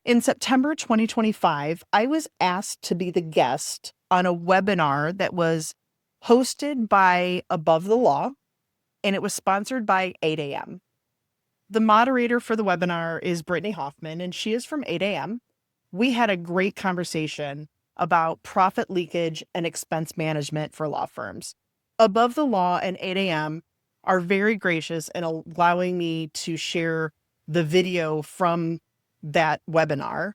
In September 2025, I was asked to be the guest on a webinar that was hosted by Above the Law, and it was sponsored by 8 a.m. The moderator for the webinar is Brittany Hoffman, and she is from 8 a.m. We had a great conversation about profit leakage and expense management for law firms. Above the Law and 8 a.m. are very gracious in allowing me to share the video from that webinar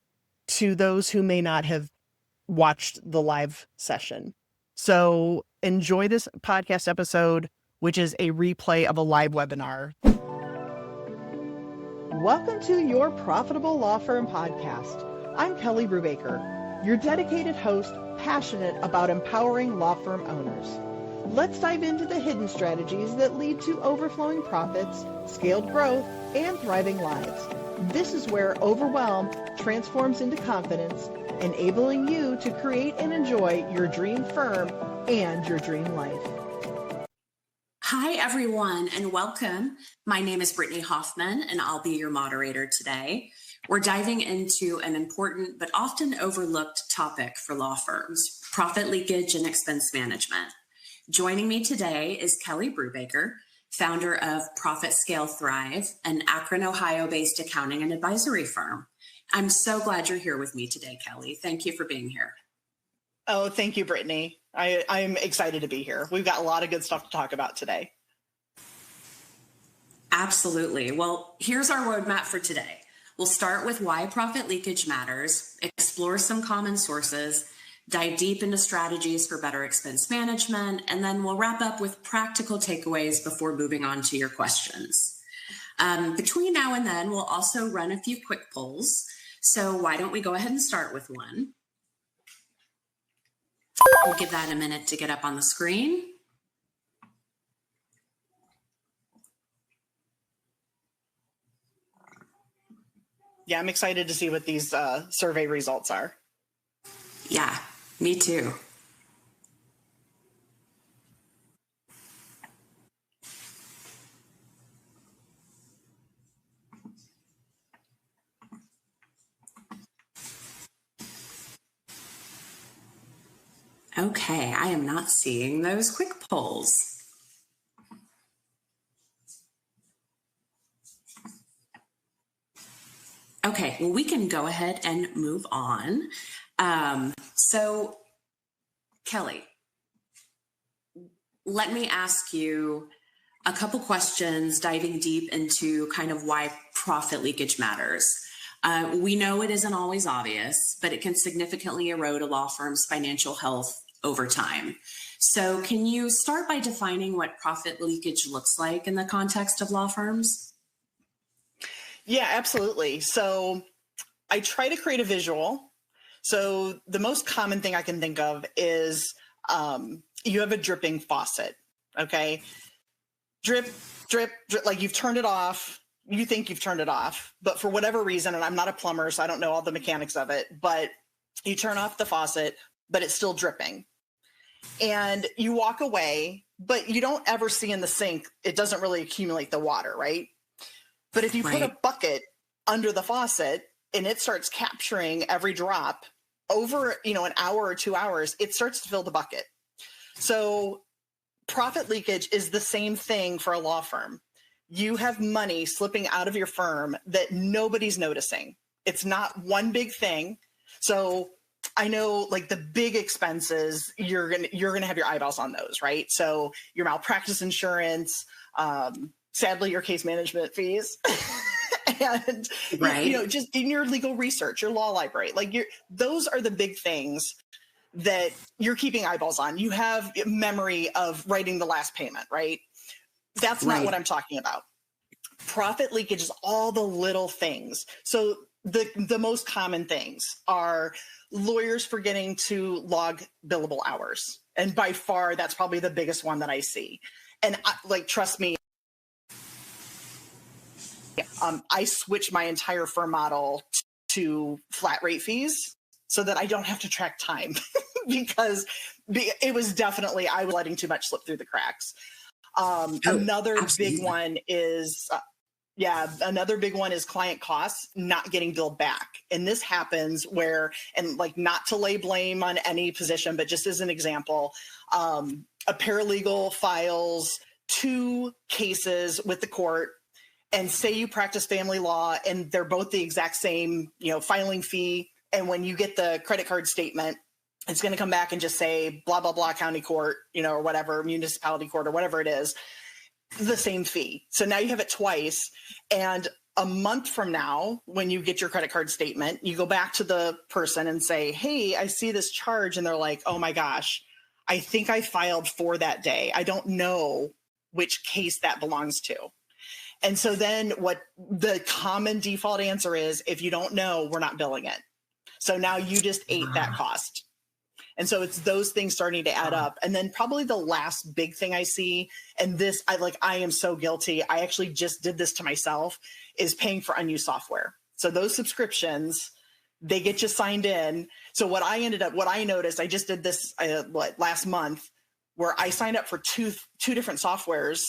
to those who may not have watched the live session. So enjoy this podcast episode, which is a replay of a live webinar. Welcome to your Profitable Law Firm podcast. I'm Kelly Brubaker, your dedicated host, passionate about empowering law firm owners. Let's dive into the hidden strategies that lead to overflowing profits, scaled growth, and thriving lives. This is where overwhelm transforms into confidence, enabling you to create and enjoy your dream firm and your dream life. Hi, everyone, and welcome. My name is Brittany Hoffman, and I'll be your moderator today. We're diving into an important but often overlooked topic for law firms, profit leakage and expense management. Joining me today is Kelly Brubaker, founder of Profit Scale Thrive, an Akron, Ohio-based accounting and advisory firm. I'm so glad you're here with me today, Kelly. Thank you for being here. Oh, thank you, Brittany. I'm excited to be here. We've got a lot of good stuff to talk about today. Absolutely. Well, here's our roadmap for today. We'll start with why profit leakage matters, explore some common sources, dive deep into strategies for better expense management, and then we'll wrap up with practical takeaways before moving on to your questions. Between now and then, we'll also run a few quick polls. So why don't we go ahead and start with one? We'll give that a minute to get up on the screen. Yeah, I'm excited to see what these survey results are. Yeah, me too. Okay, I am not seeing those quick polls. Okay, well, we can go ahead and move on. So, Kelly, let me ask you a couple questions diving deep into kind of why profit leakage matters. We know it isn't always obvious, but it can significantly erode a law firm's financial health over time. So can you start by defining what profit leakage looks like in the context of law firms? Yeah, absolutely. So I try to create a visual. So the most common thing I can think of is you have a dripping faucet, okay? Drip, drip, drip, like you've turned it off. You think you've turned it off, but for whatever reason, and I'm not a plumber, so I don't know all the mechanics of it, but you turn off the faucet, but it's still dripping. And you walk away, but you don't ever see in the sink, it doesn't really accumulate the water, right? But if you put a bucket under the faucet and it starts capturing every drop over, an hour or 2 hours, it starts to fill the bucket. So profit leakage is the same thing for a law firm. You have money slipping out of your firm that nobody's noticing. It's not one big thing. So I know like the big expenses, you're gonna have your eyeballs on those, right? So your malpractice insurance, sadly your case management fees, and just in your legal research, your law library, those are the big things that you're keeping eyeballs on. You have memory of writing the last payment, right? That's not what I'm talking about. Profit leakage is all the little things. So the most common things are lawyers forgetting to log billable hours. And by far, that's probably the biggest one that I see. And trust me, I switched my entire firm model to flat rate fees so that I don't have to track time because it was definitely, I was letting too much slip through the cracks. Another big one is Yeah, another big one is client costs not getting billed back. And this happens where, and like not to lay blame on any position, but just as an example, a paralegal files 2 cases with the court, and say you practice family law and they're both the exact same, filing fee. And when you get the credit card statement, it's going to come back and just say blah, blah, blah, county court, or whatever, municipality court or whatever it is, the same fee. So now you have it twice. And a month from now, when you get your credit card statement, you go back to the person and say, hey, I see this charge. And they're like, oh my gosh, I think I filed for that day. I don't know which case that belongs to. And so then what the common default answer is, if you don't know, we're not billing it. So now you just ate that cost. And so it's those things starting to add up. And then probably the last big thing I see, and this, I am so guilty. I actually just did this to myself, is paying for unused software. So those subscriptions, they get you signed in. So what I noticed, I just did this last month, where I signed up for two different softwares,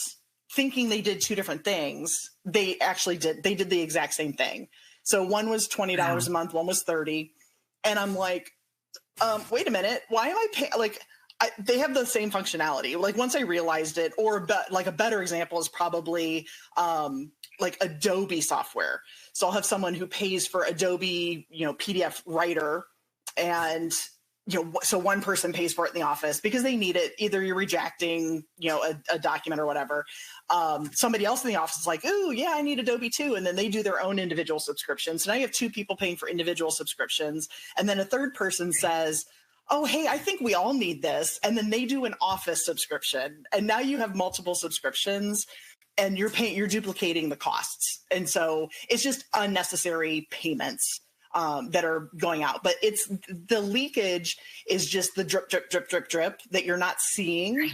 thinking they did 2 different things. They did the exact same thing. So one was $20 a month, one was $30. And I'm like, wait a minute, why am I paying? They have the same functionality. Like, once I realized it, or a better example is probably Adobe software. So I'll have someone who pays for Adobe, PDF writer, and so one person pays for it in the office because they need it. Either you're rejecting, a document or whatever. Somebody else in the office is like, oh yeah, I need Adobe too. And then they do their own individual subscriptions. So now you have 2 people paying for individual subscriptions. And then a third person says, oh, hey, I think we all need this. And then they do an office subscription. And now you have multiple subscriptions, and you're duplicating the costs. And so it's just unnecessary payments that are going out. But it's the leakage is just the drip, drip, drip, drip, drip that you're not seeing,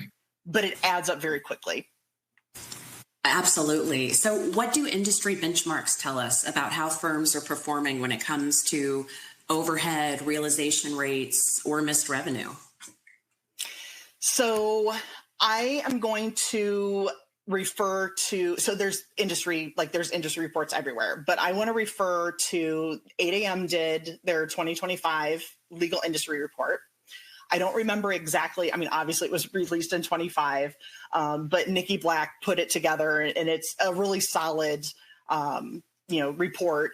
but it adds up very quickly. Absolutely. So what do industry benchmarks tell us about how firms are performing when it comes to overhead, realization rates, or missed revenue? So I am going to refer to, so there's industry reports everywhere, but I want to refer to 8am did their 2025 legal industry report. I don't remember exactly. I mean, obviously it was released in 25, but Nikki Black put it together, and it's a really solid, report.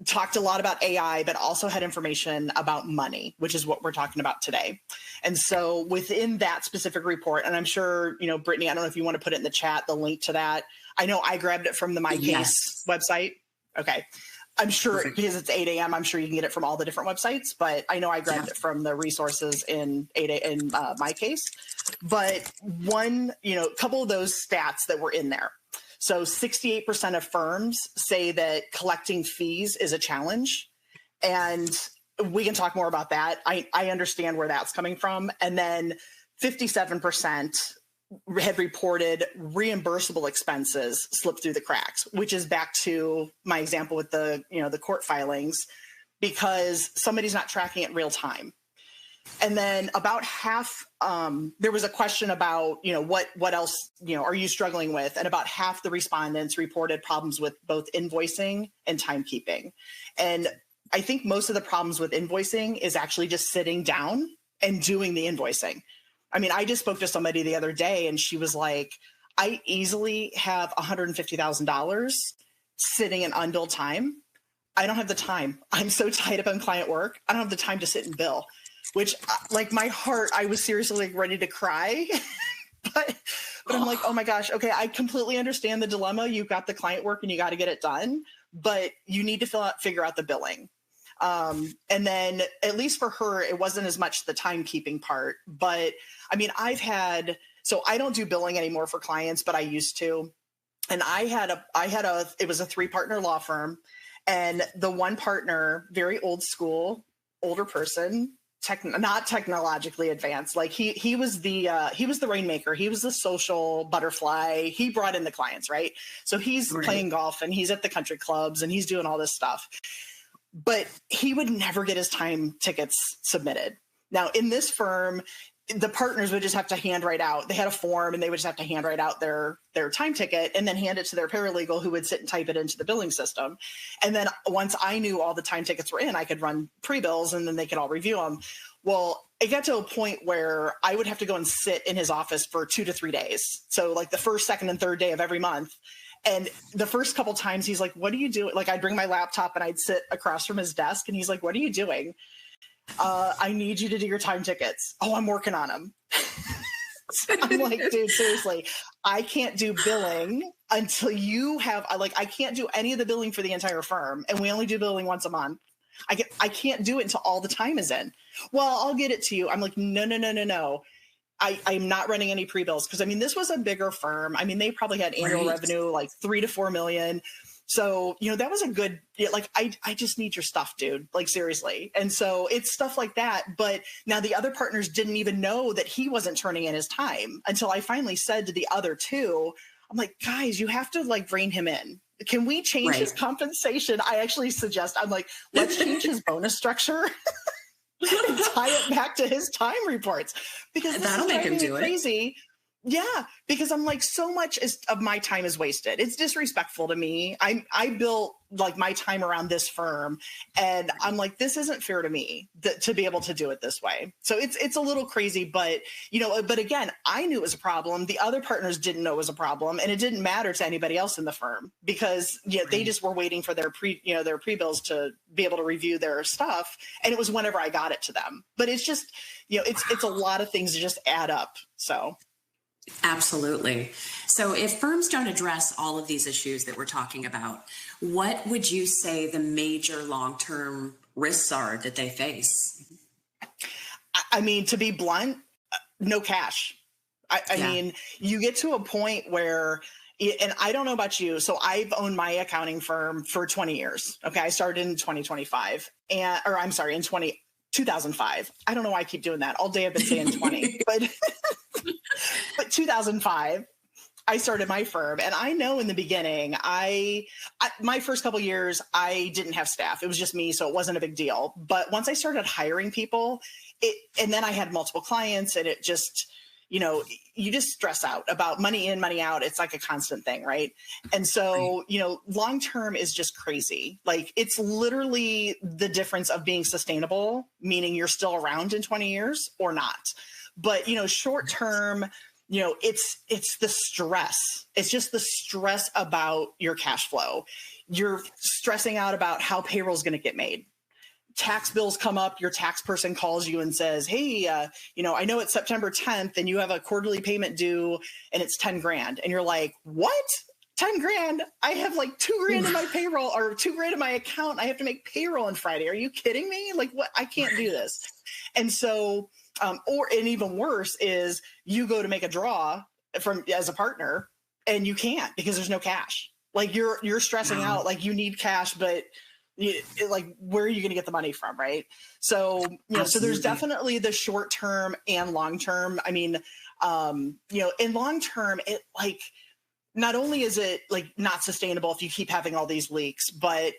Talked a lot about AI, but also had information about money, which is what we're talking about today. And so within that specific report, and I'm sure, Brittany, I don't know if you want to put it in the chat, the link to that. I know I grabbed it from the MyCase website. Okay. I'm sure because it's 8am, I'm sure you can get it from all the different websites, but I know I grabbed it from the resources in MyCase. But one, couple of those stats that were in there. So 68% of firms say that collecting fees is a challenge. And we can talk more about that. I understand where that's coming from. And then 57% had reported reimbursable expenses slip through the cracks, which is back to my example with the court filings, because somebody's not tracking it real time. And then about half, there was a question about, what else, are you struggling with? And about half the respondents reported problems with both invoicing and timekeeping. And I think most of the problems with invoicing is actually just sitting down and doing the invoicing. I mean, I just spoke to somebody the other day, and she was like, I easily have $150,000 sitting in unbilled time. I don't have the time. I'm so tied up on client work. I don't have the time to sit and bill. Which, my heart, I was seriously ready to cry. but I'm like, oh my gosh, okay, I completely understand the dilemma. You've got the client work and you got to get it done, but you need to figure out the billing. And then at least for her, it wasn't as much the timekeeping part. But I mean, so I don't do billing anymore for clients, but I used to. And it was a 3-partner law firm. And the one partner, very old school, older person, not technologically advanced. Like he was the rainmaker. He was the social butterfly. He brought in the clients, right? So he's playing golf and he's at the country clubs and he's doing all this stuff. But he would never get his time tickets submitted. Now in this firm, the partners would just have to handwrite out. They had a form and they would just have to handwrite out their time ticket and then hand it to their paralegal, who would sit and type it into the billing system. And then once I knew all the time tickets were in, I could run pre-bills and then they could all review them. Well, it got to a point where I would have to go and sit in his office for 2 to 3 days. So like the first, second, and third day of every month. And the first couple times he's like, what are you doing? Like I'd bring my laptop and I'd sit across from his desk and he's like, what are you doing? I need you to do your time tickets. Oh, I'm working on them. I'm like, dude, seriously, I can't do billing until you have, I can't do any of the billing for the entire firm. And we only do billing once a month. I can't do it until all the time is in. Well, I'll get it to you. I'm like, no. I'm not running any pre-bills. Cause I mean, this was a bigger firm. I mean, they probably had annual revenue, like 3 to 4 million. So, that was a good, like, I just need your stuff, dude, like seriously. And so it's stuff like that. But now the other partners didn't even know that he wasn't turning in his time until I finally said to the other two, I'm like, guys, you have to like rein him in. Can we change his compensation? I actually suggest, I'm like, let's change his bonus structure and tie it back to his time reports, because that'll make him do crazy. Yeah, because I'm like, so much of my time is wasted. It's disrespectful to me. I built like my time around this firm, and I'm like, this isn't fair to me to be able to do it this way. So it's a little crazy, but but again, I knew it was a problem. The other partners didn't know it was a problem, and it didn't matter to anybody else in the firm because they just were waiting for their pre-bills to be able to review their stuff, and it was whenever I got it to them. But it's just it's a lot of things to just add up. So. Absolutely. So if firms don't address all of these issues that we're talking about, what would you say the major long-term risks are that they face? I mean, to be blunt, no cash. I mean, you get to a point where, and I don't know about you, so I've owned my accounting firm for 20 years. Okay. I started in 2005 in 2005. I don't know why I keep doing that. All day I've been saying 20, but 2005, I started my firm. And I know in the beginning, my first couple of years, I didn't have staff. It was just me. So it wasn't a big deal. But once I started hiring people, and then I had multiple clients, and it just, you just stress out about money in, money out. It's like a constant thing, right? And so, long-term is just crazy. Like it's literally the difference of being sustainable, meaning you're still around in 20 years or not. But, short-term, it's the stress. It's just the stress about your cash flow. You're stressing out about how payroll is going to get made. Tax bills come up, your tax person calls you and says, hey, I know it's September 10th and you have a quarterly payment due and it's 10 grand. And you're like, what? 10 grand? I have like 2 grand in my payroll or 2 grand in my account. I have to make payroll on Friday. Are you kidding me? Like what? I can't do this. And so, and even worse is you go to make a draw as a partner and you can't because there's no cash. Like you're stressing out, like you need cash, but where are you going to get the money from? Right. So, so there's definitely the short term and long term. I mean, in long term, it like, not only is it like not sustainable if you keep having all these leaks, but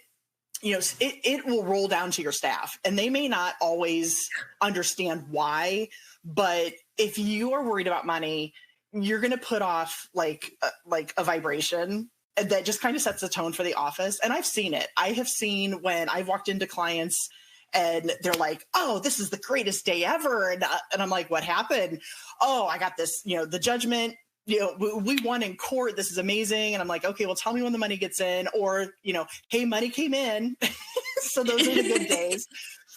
it will roll down to your staff and they may not always understand why, but if you are worried about money, you're going to put off like a vibration that just kind of sets the tone for the office. And I've seen it. I have seen when I've walked into clients and they're like, oh, this is the greatest day ever. And I'm like, what happened? Oh, I got this, the judgment, we won in court. This is amazing. And I'm like, okay, well, tell me when the money gets in or, hey, money came in. So those are the good days.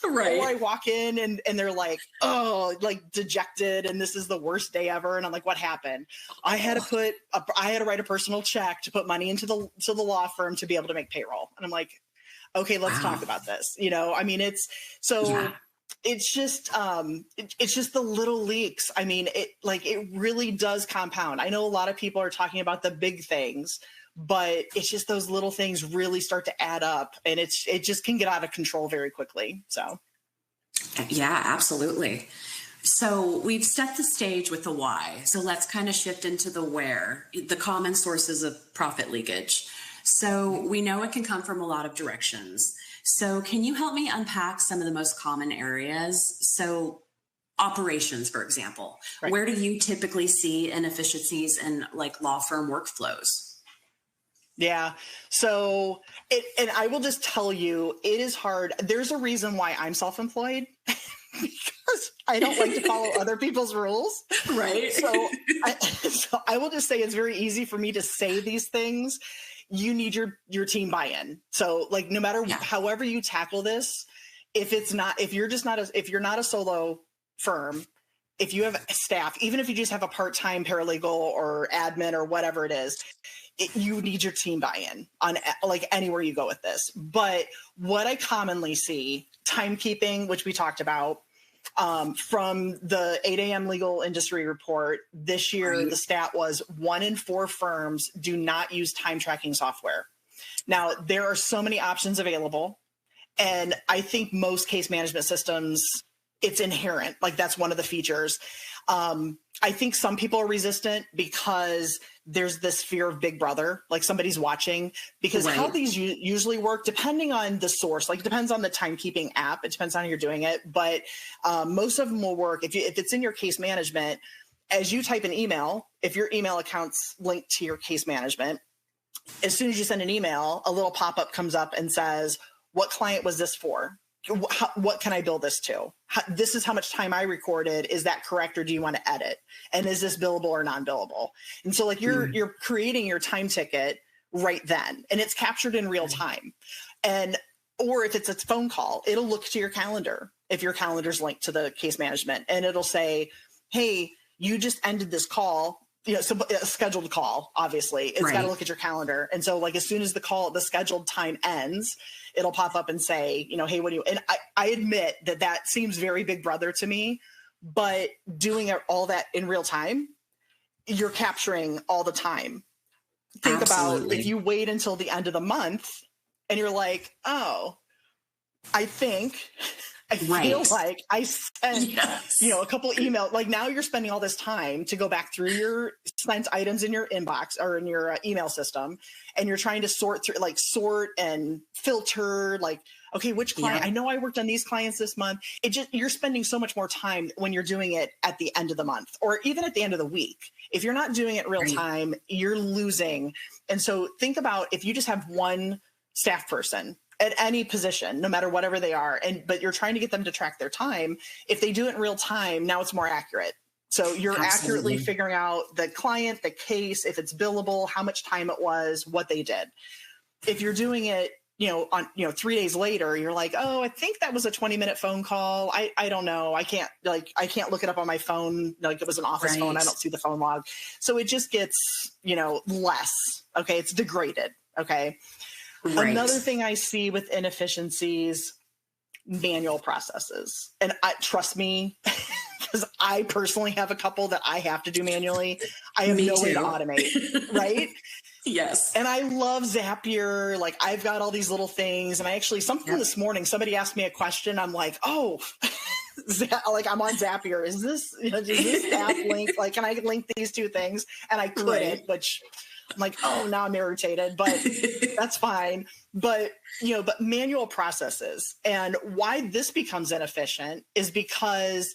Right. Or I walk in and they're like, oh, like dejected. And this is the worst day ever. And I'm like, what happened? I had to write a personal check to put money into the law firm to be able to make payroll. And I'm like, okay, let's talk about this. I mean, it's just the little leaks. I mean, it really does compound. I know a lot of people are talking about the big things, but it's just those little things really start to add up and it just can get out of control very quickly. So. Yeah, absolutely. So we've set the stage with the why. So let's kind of shift into the where, the common sources of profit leakage. So we know it can come from a lot of directions. So can you help me unpack some of the most common areas? So operations, for example. Right. Where do you typically see inefficiencies in like law firm workflows? Yeah. So, and I will just tell you, it is hard. There's a reason why I'm self-employed because I don't like to follow other people's rules. Right. So I will just say it's very easy for me to say these things. You need your team buy-in. So like, no matter however you tackle this, if you're not a solo firm, if you have staff, even if you just have a part-time paralegal or admin or whatever it is, you need your team buy-in on like anywhere you go with this. But what I commonly see, timekeeping, which we talked about, from the 8 a.m. legal industry report this year, the stat was 1 in 4 firms do not use time tracking software. Now, there are so many options available. And I think most case management systems, it's inherent. Like that's one of the features. I think some people are resistant because there's this fear of Big Brother, like somebody's watching, because how these usually work, depending on the source, like it depends on the timekeeping app, it depends on how you're doing it. But most of them will work if it's in your case management. As you type an email, if your email account's linked to your case management, as soon as you send an email, a little pop-up comes up and says, what client was this for? What can I bill this to? This is how much time I recorded. Is that correct? Or do you want to edit? And is this billable or non-billable? And so like you're creating your time ticket right then, and it's captured in real time. Or if it's a phone call, it'll look to your calendar. If your calendar's linked to the case management, and it'll say, hey, you just ended this call. So a scheduled call, obviously, it's got to look at your calendar. And so like, as soon as the scheduled time ends, it'll pop up and say, hey, what do you, and I admit that seems very Big Brother to me, but doing all that in real time, you're capturing all the time. Think about if you wait until the end of the month and you're like, oh, I feel like I sent, a couple emails. Like now you're spending all this time to go back through your sent items in your inbox or in your email system. And you're trying to sort and filter, like, okay, which client, I know I worked on these clients this month. You're spending so much more time when you're doing it at the end of the month or even at the end of the week. If you're not doing it real time, you're losing. And so think about if you just have one staff person at any position, no matter whatever they are, but you're trying to get them to track their time. If they do it in real time, now it's more accurate. So you're accurately figuring out the client, the case, if it's billable, how much time it was, what they did. If you're doing it, on 3 days later, you're like, oh, I think that was a 20-minute phone call. I don't know. I can't look it up on my phone. Like it was an office phone. I don't see the phone log. So it just gets, less. Okay. It's degraded. Okay. Another thing I see with inefficiencies, manual processes. And trust me, because I personally have a couple that I have to do manually. I have no way to automate, right? Yes. And I love Zapier. Like I've got all these little things. And I actually, this morning, somebody asked me a question. I'm like, oh, I'm on Zapier. Is this app link? Like, can I link these two things? And I couldn't, which I'm like, oh, now I'm irritated, but that's fine. But, but manual processes, and why this becomes inefficient is because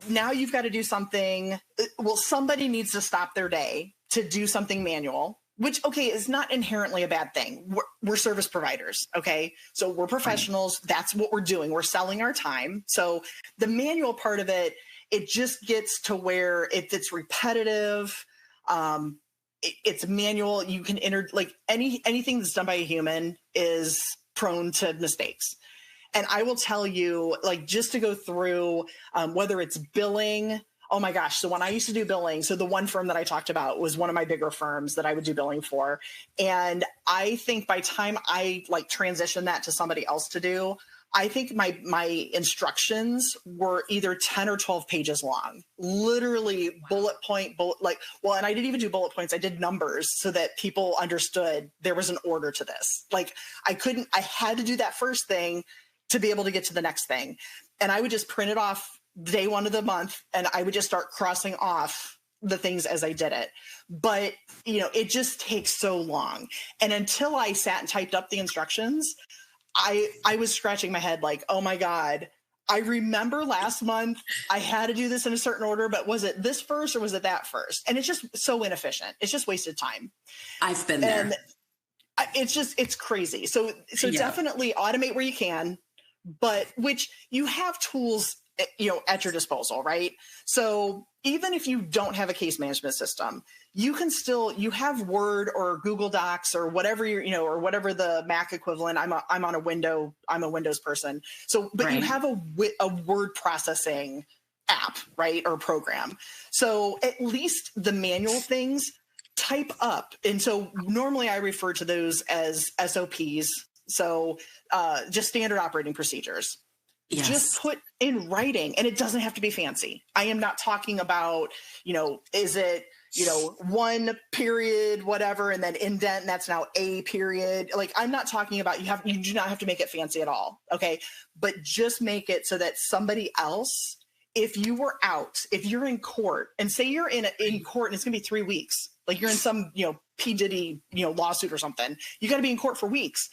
now you've got to do something. Well, somebody needs to stop their day to do something manual, which, okay, is not inherently a bad thing. We're service providers. Okay. So we're professionals. That's what we're doing. We're selling our time. So the manual part of it, it just gets to where if it's repetitive, it's manual. You can enter anything that's done by a human is prone to mistakes. And I will tell you, just to go through whether it's billing. Oh my gosh. So when I used to do billing, so the one firm that I talked about was one of my bigger firms that I would do billing for. And I think by time I transitioned that to somebody else to do, I think my instructions were either 10 or 12 pages long, literally bullet point, and I didn't even do bullet points. I did numbers so that people understood there was an order to this. I had to do that first thing to be able to get to the next thing. And I would just print it off day one of the month. And I would just start crossing off the things as I did it. But, it just takes so long. And until I sat and typed up the instructions, I was scratching my head like, oh my God, I remember last month I had to do this in a certain order, but was it this first or was it that first? And it's just so inefficient. It's just wasted time. I've been there. And it's crazy. So Yeah. definitely automate where you can, but which you have tools, at your disposal, right? So even if you don't have a case management system, you have Word or Google Docs or whatever or whatever the Mac equivalent. I'm a Windows person. So, but Right. you have a word processing app, right? Or program. So at least the manual things type up. And so normally I refer to those as SOPs. So just standard operating procedures. Yes. Just put in writing, and it doesn't have to be fancy. I am not talking about, is it, one period, whatever, and then indent, and that's now a period. Like, I'm not talking about, you do not have to make it fancy at all. Okay. But just make it so that somebody else, if you're in court, and say you're in court and it's gonna be 3 weeks, like you're in some, P. Diddy, lawsuit or something, you got to be in court for weeks.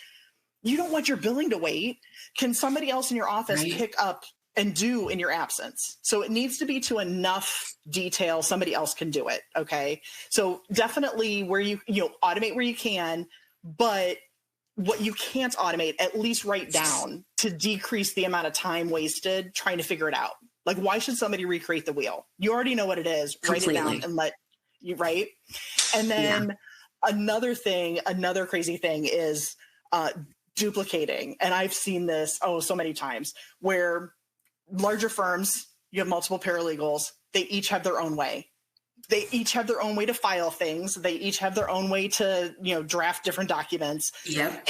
You don't want your billing to wait. Can somebody else in your office pick up and do in your absence? So it needs to be to enough detail somebody else can do it. Okay. So definitely where you automate where you can, but what you can't automate, at least write down to decrease the amount of time wasted trying to figure it out. Like, why should somebody recreate the wheel? You already know what it is. Completely. Write it down and let you write. And then another crazy thing is duplicating. And I've seen this, so many times, where larger firms, you have multiple paralegals, they each have their own way. They each have their own way to file things. They each have their own way to, draft different documents. Yep.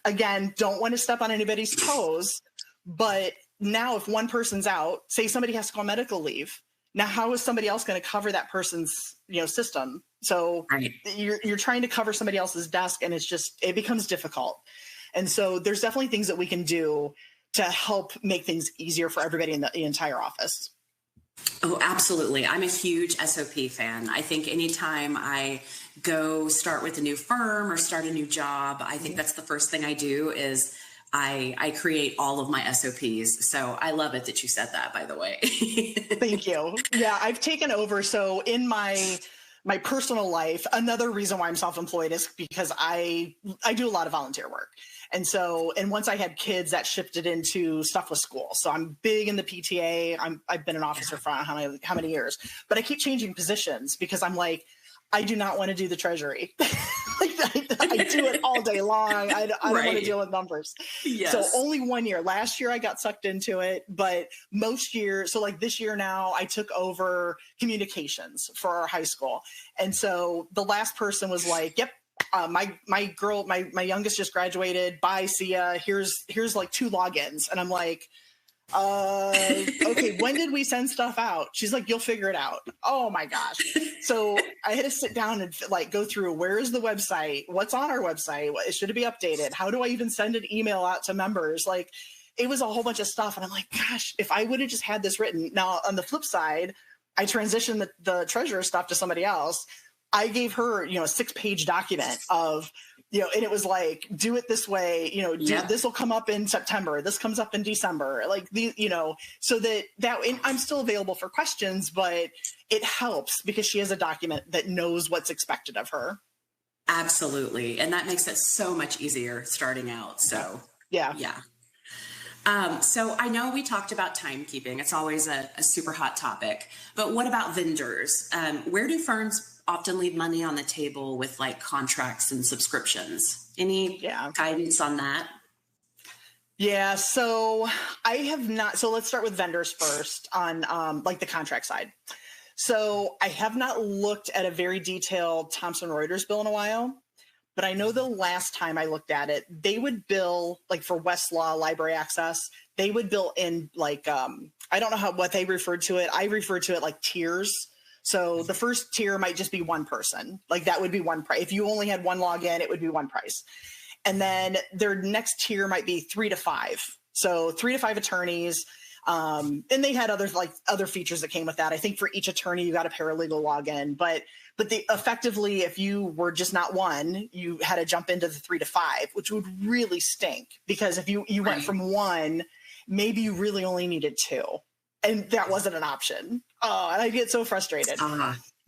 Again, don't want to step on anybody's toes, but now if one person's out, say somebody has to call medical leave, now how is somebody else going to cover that person's, system? So you're trying to cover somebody else's desk, and it becomes difficult. And so there's definitely things that we can do to help make things easier for everybody in the entire office. Oh, absolutely. I'm a huge SOP fan. I think anytime I go start with a new firm or start a new job, I think that's the first thing I do is I create all of my SOPs. So I love it that you said that, by the way. Thank you. Yeah, I've taken over. So in my personal life, another reason why I'm self-employed is because I do a lot of volunteer work. And once I had kids, that shifted into stuff with school. So I'm big in the PTA. I've been an officer for how many years, but I keep changing positions because I'm like, I do not want to do the treasury. I do it all day long. I don't want to deal with numbers. Yes. So only 1 year. Last year I got sucked into it, but most years, so like this year now, I took over communications for our high school. And so the last person was like, yep, my youngest just graduated. Bye, see ya. Here's like 2 logins. And I'm like, okay, when did we send stuff out? She's like, you'll figure it out. Oh my gosh. So I had to sit down and go through, where is the website? What's on our website? Should it be updated? How do I even send an email out to members? Like, it was a whole bunch of stuff. And I'm like, gosh, if I would have just had this written. Now, on the flip side, I transitioned the treasurer stuff to somebody else. I gave her, a 6-page document of, and it was like, do it this way, this will come up in September. This comes up in December. Like so that and I'm still available for questions, but it helps because she has a document that knows what's expected of her. Absolutely. And that makes it so much easier starting out. So yeah. So I know we talked about timekeeping. It's always a super hot topic, but what about vendors? Where do firms often leave money on the table with like contracts and subscriptions? Any guidance on that? Yeah, so I have not. So let's start with vendors first on like the contract side. So I have not looked at a very detailed Thomson Reuters bill in a while, but I know the last time I looked at it, they would bill like for Westlaw library access. They would bill in like I don't know what they referred to it. I refer to it like tiers. So the first tier might just be one person. Like that would be one price. If you only had one login, it would be one price. And then their next tier might be 3 to 5. So 3 to 5 attorneys. And they had other features that came with that. I think for each attorney, you got a paralegal login, but effectively, if you were just not one, you had to jump into the 3 to 5, which would really stink because if you went from one maybe you really only needed 2. And that wasn't an option. Oh, and I get so frustrated.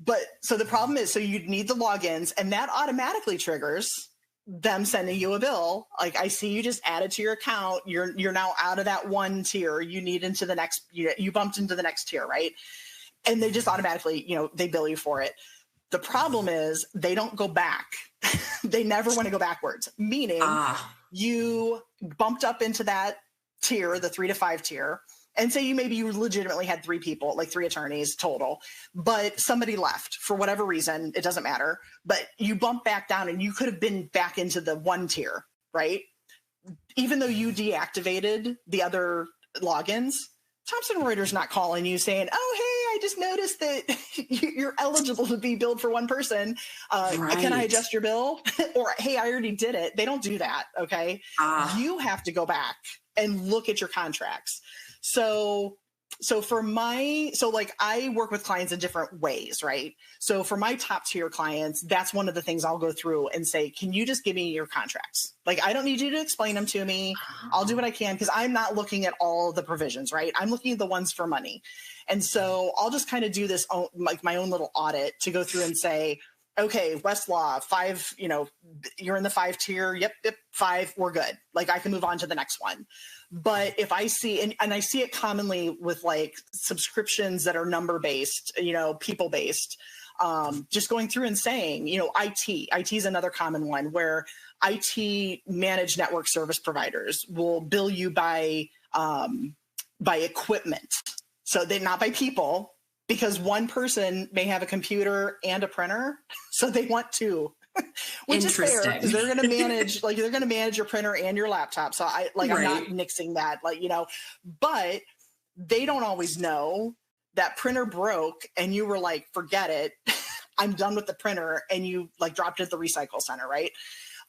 But so the problem is, so you'd need the logins, and that automatically triggers them sending you a bill. Like, I see you just added to your account. You're now out of that 1 tier. You need into the next, you bumped into the next tier, right? And they just automatically, they bill you for it. The problem is they don't go back. They never want to go backwards, meaning you bumped up into that tier, the 3 to 5 tier, and say you legitimately had 3 people, like 3 attorneys total, but somebody left for whatever reason, it doesn't matter, but you bump back down and you could have been back into the 1 tier, right? Even though you deactivated the other logins, Thomson Reuters not calling you saying, oh, hey, I just noticed that you're eligible to be billed for 1 person. Can I adjust your bill? Or, hey, I already did it. They don't do that, okay? You have to go back and look at your contracts. So I work with clients in different ways, right? So for my top tier clients, that's one of the things I'll go through and say, can you just give me your contracts? Like, I don't need you to explain them to me. I'll do what I can, because I'm not looking at all the provisions, right? I'm looking at the ones for money. And so I'll just kind of do this, like my own little audit to go through and say, okay, Westlaw 5, you're in the 5 tier. Yep, 5, we're good. Like, I can move on to the next one. But if I see, and I see it commonly with like subscriptions that are number-based, people-based, just going through and saying, IT is another common one where IT managed network service providers will bill you by equipment. So they're not by people, because one person may have a computer and a printer, so they want 2, which is fair, because they're going to manage your printer and your laptop. So I'm not nixing that, but they don't always know that printer broke and you were like, forget it, I'm done with the printer, and you like dropped it at the recycle center, right?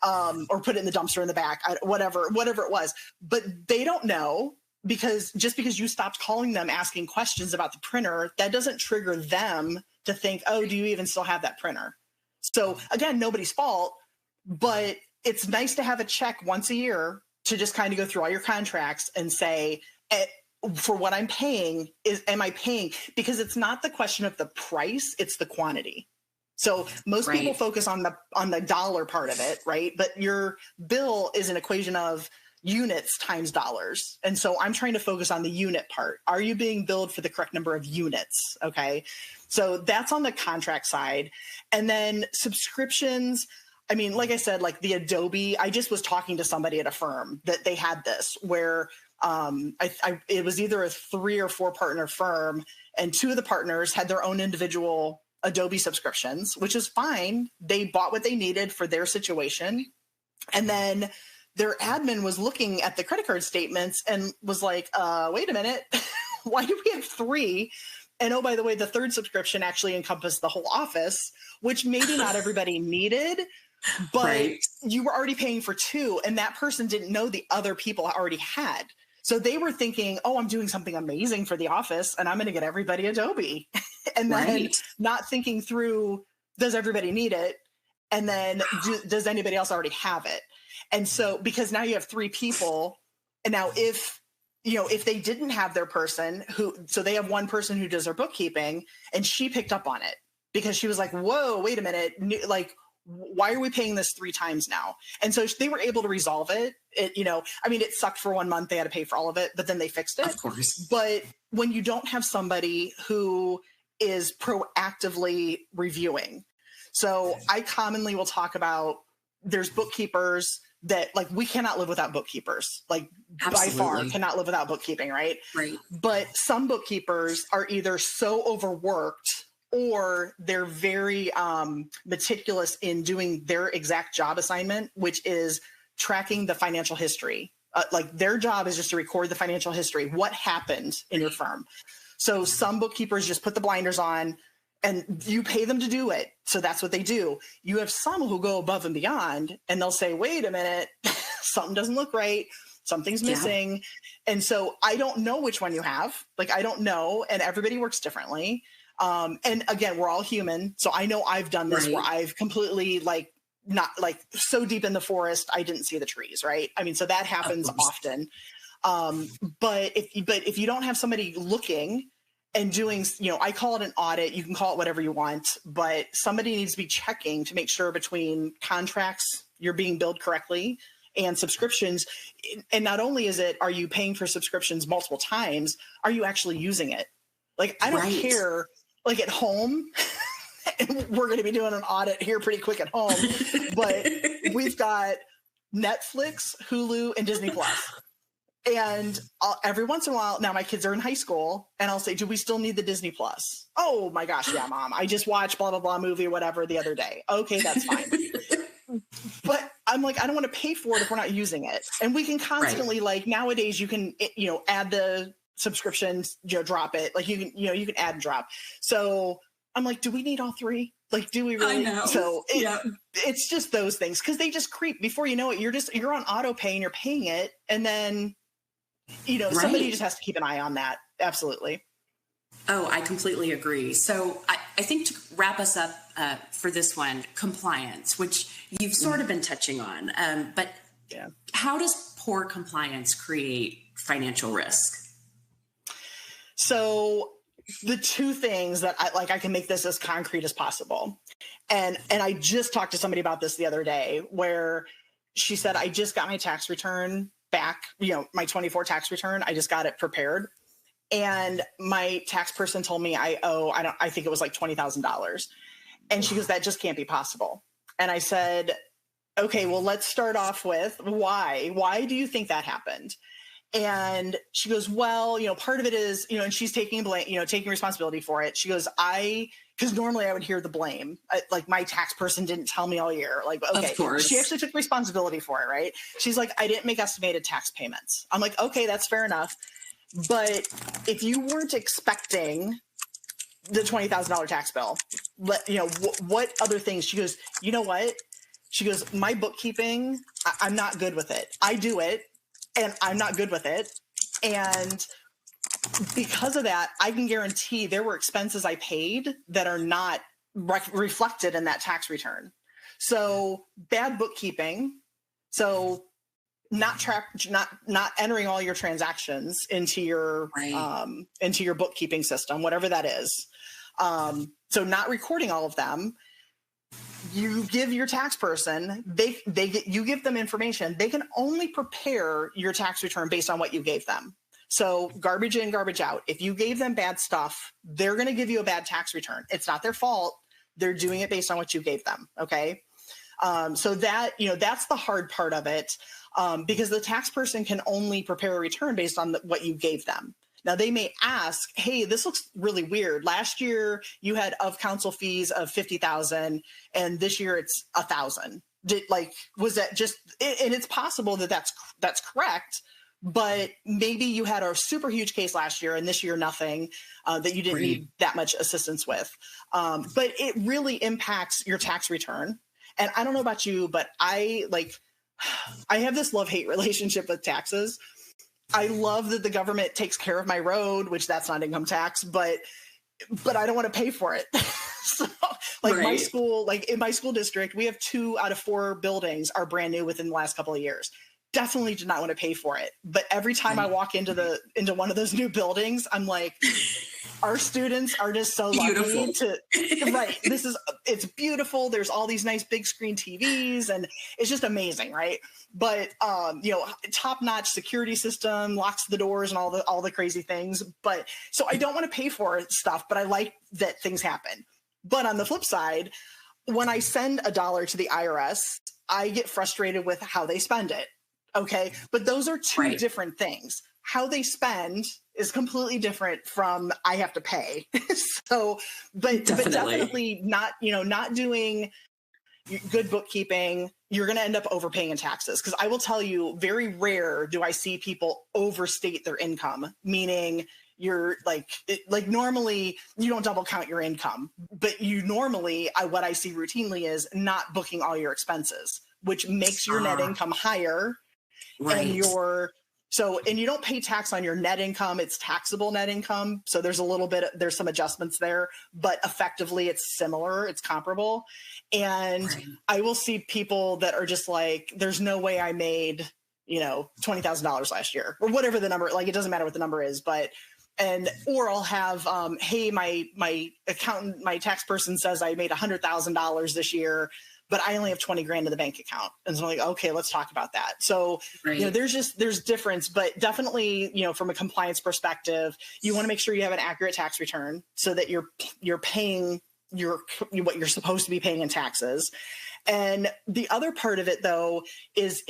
Or put it in the dumpster in the back, whatever it was. But they don't know, because just because you stopped calling them asking questions about the printer, that doesn't trigger them to think, oh, do you even still have that printer? So again, nobody's fault, but it's nice to have a check once a year to just kind of go through all your contracts and say, for what I'm paying, am I paying? Because it's not the question of the price, it's the quantity. So most people focus on the dollar part of it, right? But your bill is an equation of units times dollars. And so I'm trying to focus on the unit part. Are you being billed for the correct number of units? Okay. So that's on the contract side. And then subscriptions, like I said, like the Adobe, I just was talking to somebody at a firm that they had this where it was either a 3 or 4 partner firm, and 2 of the partners had their own individual Adobe subscriptions, which is fine. They bought what they needed for their situation. And then their admin was looking at the credit card statements and was like, wait a minute, why do we have 3? And oh, by the way, the 3rd subscription actually encompassed the whole office, which maybe not everybody needed, but you were already paying for 2, and that person didn't know the other people already had. So they were thinking, oh, I'm doing something amazing for the office and I'm going to get everybody Adobe. And then not thinking through, does everybody need it? And then does anybody else already have it? And so, because now you have 3 people, and now if they didn't have their person so they have one person who does their bookkeeping, and she picked up on it because she was like, whoa, wait a minute. Like, why are we paying this 3 times now? And so they were able to resolve it. It sucked for 1 month. They had to pay for all of it, but then they fixed it. Of course. But when you don't have somebody who is proactively reviewing. So I commonly will talk about, there's bookkeepers that, like, we cannot live without bookkeepers, like by far cannot live without bookkeeping, right? Right. But some bookkeepers are either so overworked, or they're very meticulous in doing their exact job assignment, which is tracking the financial history. Like, their job is just to record the financial history. What happened in your firm? So some bookkeepers just put the blinders on, and you pay them to do it. So that's what they do. You have some who go above and beyond, and they'll say, wait a minute, something doesn't look right. Something's missing. And so I don't know which one you have. Like, I don't know. And everybody works differently. And again, we're all human. So I know I've done this where I've completely not so deep in the forest, I didn't see the trees. Right. So that happens often. But if you don't have somebody looking and doing, I call it an audit, you can call it whatever you want, but somebody needs to be checking to make sure between contracts you're being billed correctly and subscriptions. And not only are you paying for subscriptions multiple times, are you actually using it? Like, I don't care, like at home, and we're going to be doing an audit here pretty quick at home, but we've got Netflix, Hulu, and Disney Plus. And every once in a while, now my kids are in high school, and I'll say, do we still need the Disney Plus? Oh my gosh, yeah, Mom. I just watched blah, blah, blah movie or whatever the other day. Okay, that's fine. But I'm like, I don't want to pay for it if we're not using it. And we can constantly, like nowadays, you can, add the subscriptions, drop it. Like you can add and drop. So I'm like, do we need all three? Like, do we really? I know. So it's just those things, because they just creep. Before you know it, you're on auto pay and you're paying it, and then somebody just has to keep an eye on that. Absolutely. Oh, I completely agree. So I think to wrap us up for this one, compliance, which you've sort of been touching on, but how does poor compliance create financial risk? So the two things that I can make this as concrete as possible. And I just talked to somebody about this the other day, where she said, I just got my tax return back, my 24 tax return. I just got it prepared. And my tax person told me I think it was like $20,000. And she goes, that just can't be possible. And I said, okay, well, let's start off with why do you think that happened? And she goes, well, part of it is, and she's taking responsibility for it. She goes, because normally I would hear the blame. Like, my tax person didn't tell me all year. Like, okay, of course. She actually took responsibility for it, right? She's like, I didn't make estimated tax payments. I'm like, okay, that's fair enough. But if you weren't expecting the $20,000 tax bill, what other things? She goes, you know what? She goes, my bookkeeping, I'm not good with it. I do it, and I'm not good with it. And because of that, I can guarantee there were expenses I paid that are not reflected in that tax return. So bad bookkeeping. So not entering all your transactions into your bookkeeping system, whatever that is. So not recording all of them. You give your tax person, you give them information. They can only prepare your tax return based on what you gave them. So garbage in, garbage out. If you gave them bad stuff, they're going to give you a bad tax return. It's not their fault. They're doing it based on what you gave them. Okay. So that's the hard part of it, because the tax person can only prepare a return based on what you gave them. Now, they may ask, hey, this looks really weird. Last year you had of counsel fees of $50,000 and this year it's $1,000. Was that just, and it's possible that that's correct, but maybe you had a super huge case last year and this year nothing, that you didn't need that much assistance with. But it really impacts your tax return. And I don't know about you, but I have this love-hate relationship with taxes. I love that the government takes care of my road, which that's not income tax, but I don't want to pay for it. So my school, in my school district, we have 2 out of 4 buildings are brand new within the last couple of years. Definitely did not want to pay for it. But every time I walk into one of those new buildings, I'm like, our students are just so lucky it's beautiful. There's all these nice big screen TVs and it's just amazing. Right. But, top-notch security system, locks the doors and all the crazy things. But so I don't want to pay for stuff, but I like that things happen. But on the flip side, when I send $1 to the IRS, I get frustrated with how they spend it. Okay. But those are two different things. How they spend is completely different from I have to pay. So, but definitely not doing good bookkeeping, you're going to end up overpaying in taxes. Because I will tell you, very rare do I see people overstate their income, meaning you're normally you don't double count your income, but you normally, what I see routinely is not booking all your expenses, which makes your net income higher. Right. And you don't pay tax on your net income. It's taxable net income. So there's there's some adjustments there, but effectively it's similar. It's comparable. And I will see people that are just like, there's no way I made $20,000 last year or whatever the number, like, it doesn't matter what the number is, or I'll have, hey, my accountant, my tax person says I made $100,000 this year, but I only have 20 grand in the bank account. And so I'm like, okay, let's talk about that. So, there's difference, but definitely, from a compliance perspective, you want to make sure you have an accurate tax return so that you're paying what you're supposed to be paying in taxes. And the other part of it, though, is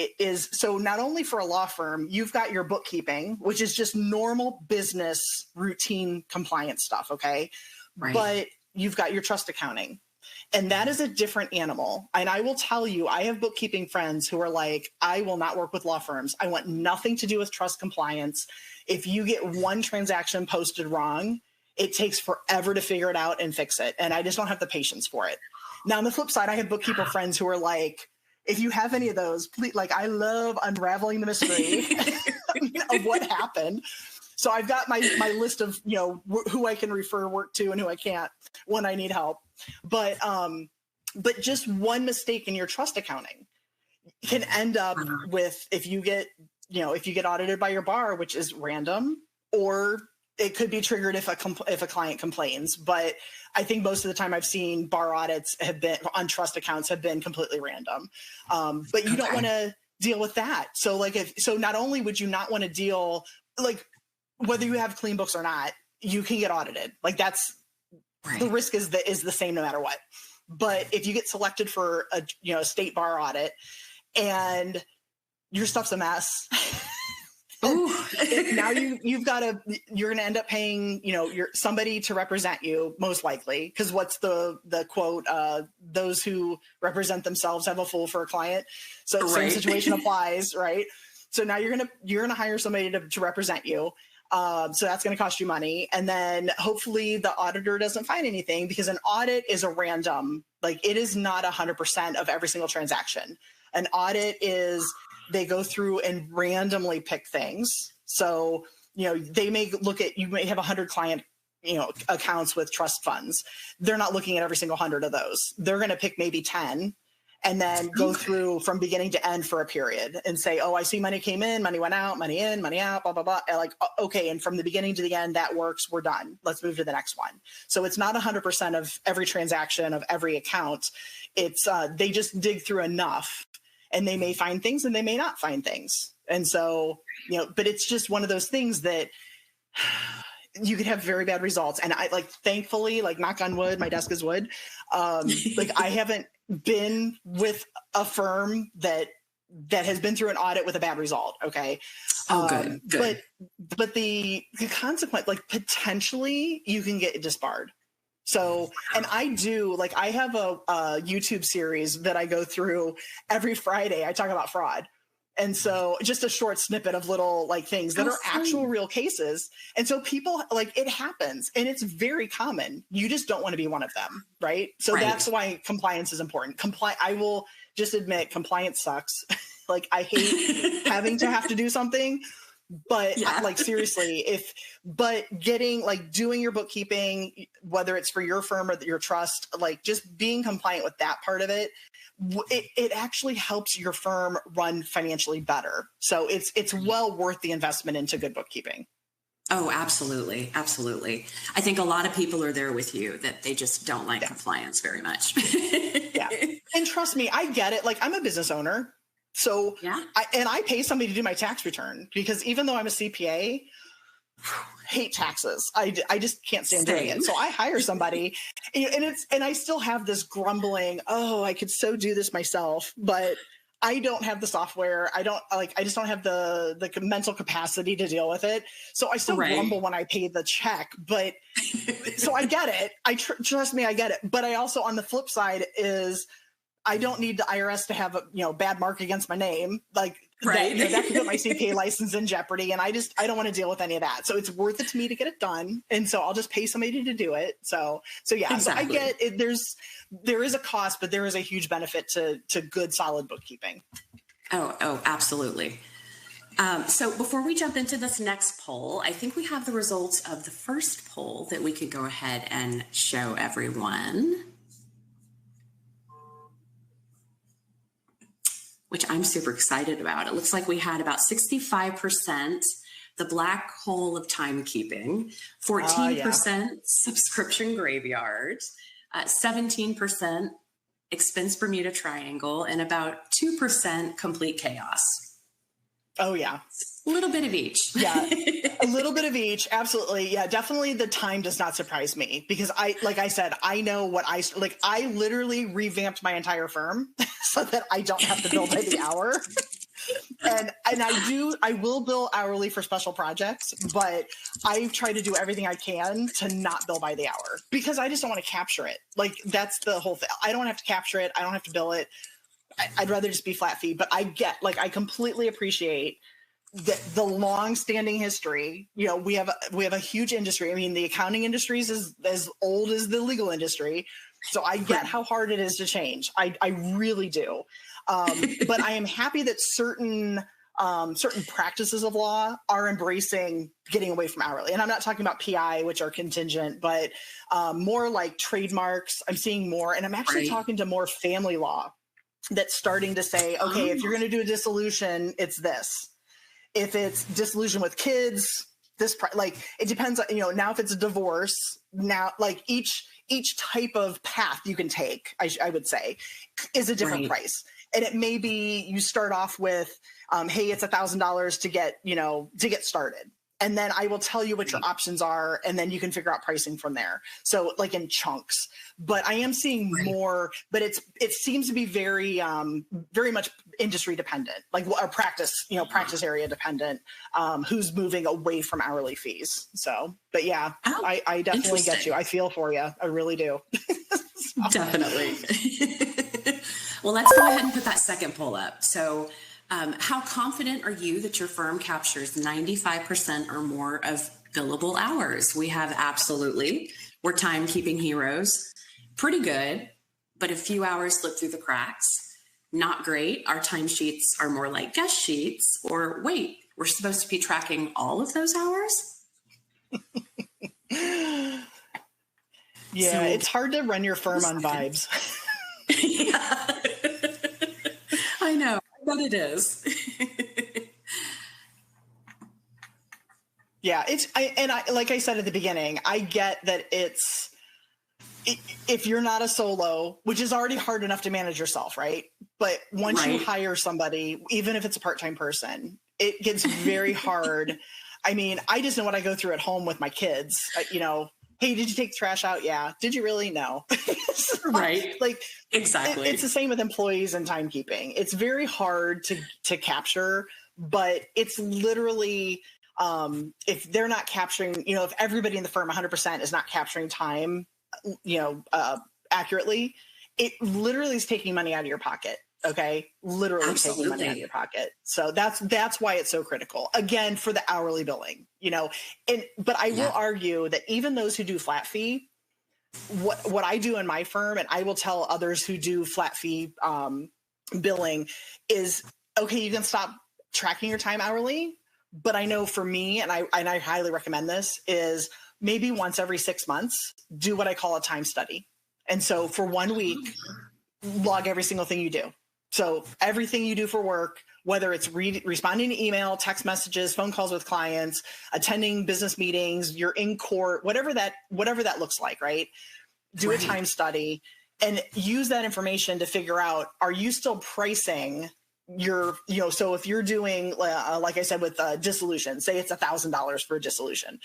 so not only for a law firm, you've got your bookkeeping, which is just normal business routine compliance stuff. Okay. Right. But you've got your trust accounting. And that is a different animal. And I will tell you, I have bookkeeping friends who are like, I will not work with law firms. I want nothing to do with trust compliance. If you get one transaction posted wrong, it takes forever to figure it out and fix it. And I just don't have the patience for it. Now, on the flip side, I have bookkeeper friends who are like, if you have any of those, please, like, I love unraveling the mystery of what happened. So I've got my list of, who I can refer work to and who I can't when I need help. But just one mistake in your trust accounting can end up with, if you get audited by your bar, which is random, or it could be triggered if a client complains. But I think most of the time I've seen bar audits have been on trust accounts have been completely random. But you don't want to deal with that. So not only would you not want to deal, like, whether you have clean books or not, you can get audited. Like, that's the risk is the same no matter what. But if you get selected for a state bar audit and your stuff's a mess, now you're going to end up paying, somebody to represent you, most likely, because what's the quote, those who represent themselves have a fool for a client. So same situation applies, right? So now you're going to hire somebody to represent you. So that's going to cost you money. And then hopefully the auditor doesn't find anything, because an audit is a random, like, it is not 100% of every single transaction. An audit is, they go through and randomly pick things. So, they may look at, you may have 100 client, accounts with trust funds. They're not looking at every single 100 of those. They're going to pick maybe 10 and then go through from beginning to end for a period and say, oh, I see money came in, money went out, money in, money out, blah, blah, blah. And like, okay. And from the beginning to the end, that works. We're done. Let's move to the next one. So it's not 100% of every transaction of every account. It's they just dig through enough, and they may find things and they may not find things. And so, but it's just one of those things that you could have very bad results. And I, like, thankfully, like, knock on wood, my desk is wood. Like, I haven't been with a firm that has been through an audit with a bad result. Okay. Good. But the consequence, like, potentially you can get disbarred. So, and I have a YouTube series that I go through every Friday. I talk about fraud. And so just a short snippet of little, like, things that are actual real cases. And so people, like, it happens, and it's very common. You just don't want to be one of them. Right. So that's why compliance is important. I will just admit, compliance sucks. Like, I hate having to have to do something. But like, seriously, doing your bookkeeping, whether it's for your firm or your trust, like, just being compliant with that part of it, it actually helps your firm run financially better. So it's well worth the investment into good bookkeeping. Oh, absolutely. Absolutely. I think a lot of people are there with you, that they just don't like compliance very much. Yeah. And trust me, I get it. Like, I'm a business owner. So I pay somebody to do my tax return, because even though I'm a CPA, hate taxes. I just can't stand doing it. So I hire somebody, and I still have this grumbling, oh, I could so do this myself, but I don't have the software. I just don't have the mental capacity to deal with it. So I still grumble when I pay the check, but so I get it. Trust me, I get it. But I also, on the flip side, is I don't need the IRS to have a bad mark against my name. Like, that could put my CPA license in jeopardy. And I don't want to deal with any of that. So it's worth it to me to get it done. And so I'll just pay somebody to do it. So yeah, exactly. So I get it. There is a cost, but there is a huge benefit to good, solid bookkeeping. Oh, absolutely. So before we jump into this next poll, I think we have the results of the first poll that we could go ahead and show everyone. which I'm super excited about. It looks like we had about 65% the black hole of timekeeping, 14% subscription graveyard, 17% expense Bermuda Triangle, and about 2% complete chaos. Oh, yeah. A little bit of each. Yeah, a little bit of each. Absolutely. Yeah, definitely the time does not surprise me because like I said, I know what I literally revamped my entire firm so that I don't have to bill by the hour. And I will bill hourly for special projects, but I try to do everything I can to not bill by the hour because I just don't want to capture it. Like that's the whole thing. I don't have to capture it. I don't have to bill it. I'd rather just be flat fee, but I completely appreciate the long-standing history. You know, we have a huge industry. I mean, the accounting industry is as old as the legal industry. So I get how hard it is to change. I really do. But I am happy that certain practices of law are embracing getting away from hourly. And I'm not talking about PI, which are contingent, but more like trademarks. I'm seeing more, and I'm actually talking to more family law that's starting to say, okay, if you're going to do a dissolution, it's this. If it's dissolution with kids, it depends on, now if it's a divorce, now like each type of path you can take, I would say, is a different price. And it may be you start off with, hey, it's $1,000 to get started. And then I will tell you what your options are, and then you can figure out pricing from there. So like in chunks. But I am seeing more, but it seems to be very, very much industry dependent, like our practice area dependent, who's moving away from hourly fees. So, but yeah, I definitely get you. I feel for you. I really do. Definitely. Well, let's go ahead and put that second poll up. So, how confident are you that your firm captures 95% or more of billable hours? We have absolutely. We're timekeeping heroes. Pretty good, but a few hours slip through the cracks. Not great. Our timesheets are more like guest sheets. Or wait, we're supposed to be tracking all of those hours? Yeah, it's hard to run your firm on vibes. Yeah. I know. But it is. Yeah, like I said at the beginning, I get that if you're not a solo, which is already hard enough to manage yourself, right? But once you hire somebody, even if it's a part-time person, it gets very hard. I mean, I just know what I go through at home with my kids, hey, did you take the trash out? Yeah. Did you really? No. Right. Like exactly. It's the same with employees and timekeeping. It's very hard to capture, but it's literally, if they're not capturing, if everybody in the firm 100% is not capturing time, accurately, it literally is taking money out of your pocket. Okay. Literally taking money out of your pocket. So that's why it's so critical, again, for the hourly billing, but I will argue that even those who do flat fee, what I do in my firm, and I will tell others who do flat fee billing is, okay, you can stop tracking your time hourly. But I know for me, and I highly recommend this, is maybe once every 6 months, do what I call a time study. And so for 1 week, log every single thing you do. So everything you do for work, whether it's responding to email, text messages, phone calls with clients, attending business meetings, you're in court, whatever that looks like, right? Do a time study and use that information to figure out, are you still pricing your, so if you're doing, like I said, with dissolution, say it's $1,000 for a dissolution,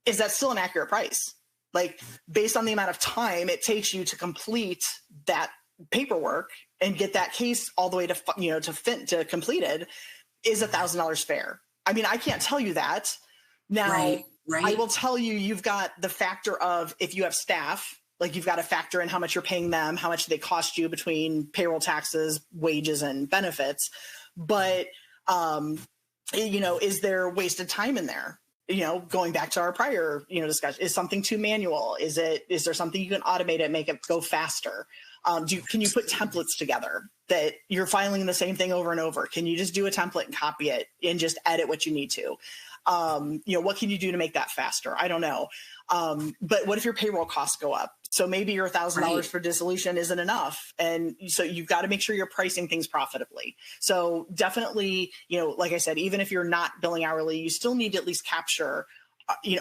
is that still an accurate price? Like based on the amount of time it takes you to complete that paperwork and get that case all the way to completed, is $1,000 fair? I mean, I can't tell you that. Now, I will tell you, you've got the factor of, if you have staff, like you've got to factor in how much you're paying them, how much they cost you between payroll taxes, wages, and benefits. But, is there wasted time in there? Going back to our prior, discussion, is something too manual? Is there something you can automate it, make it go faster? Can you put templates together that you're filing the same thing over and over? Can you just do a template and copy it and just edit what you need to? What can you do to make that faster? I don't know. But what if your payroll costs go up? So maybe your $1,000 Right. for dissolution isn't enough. And so you've got to make sure you're pricing things profitably. So definitely, like I said, even if you're not billing hourly, you still need to at least capture,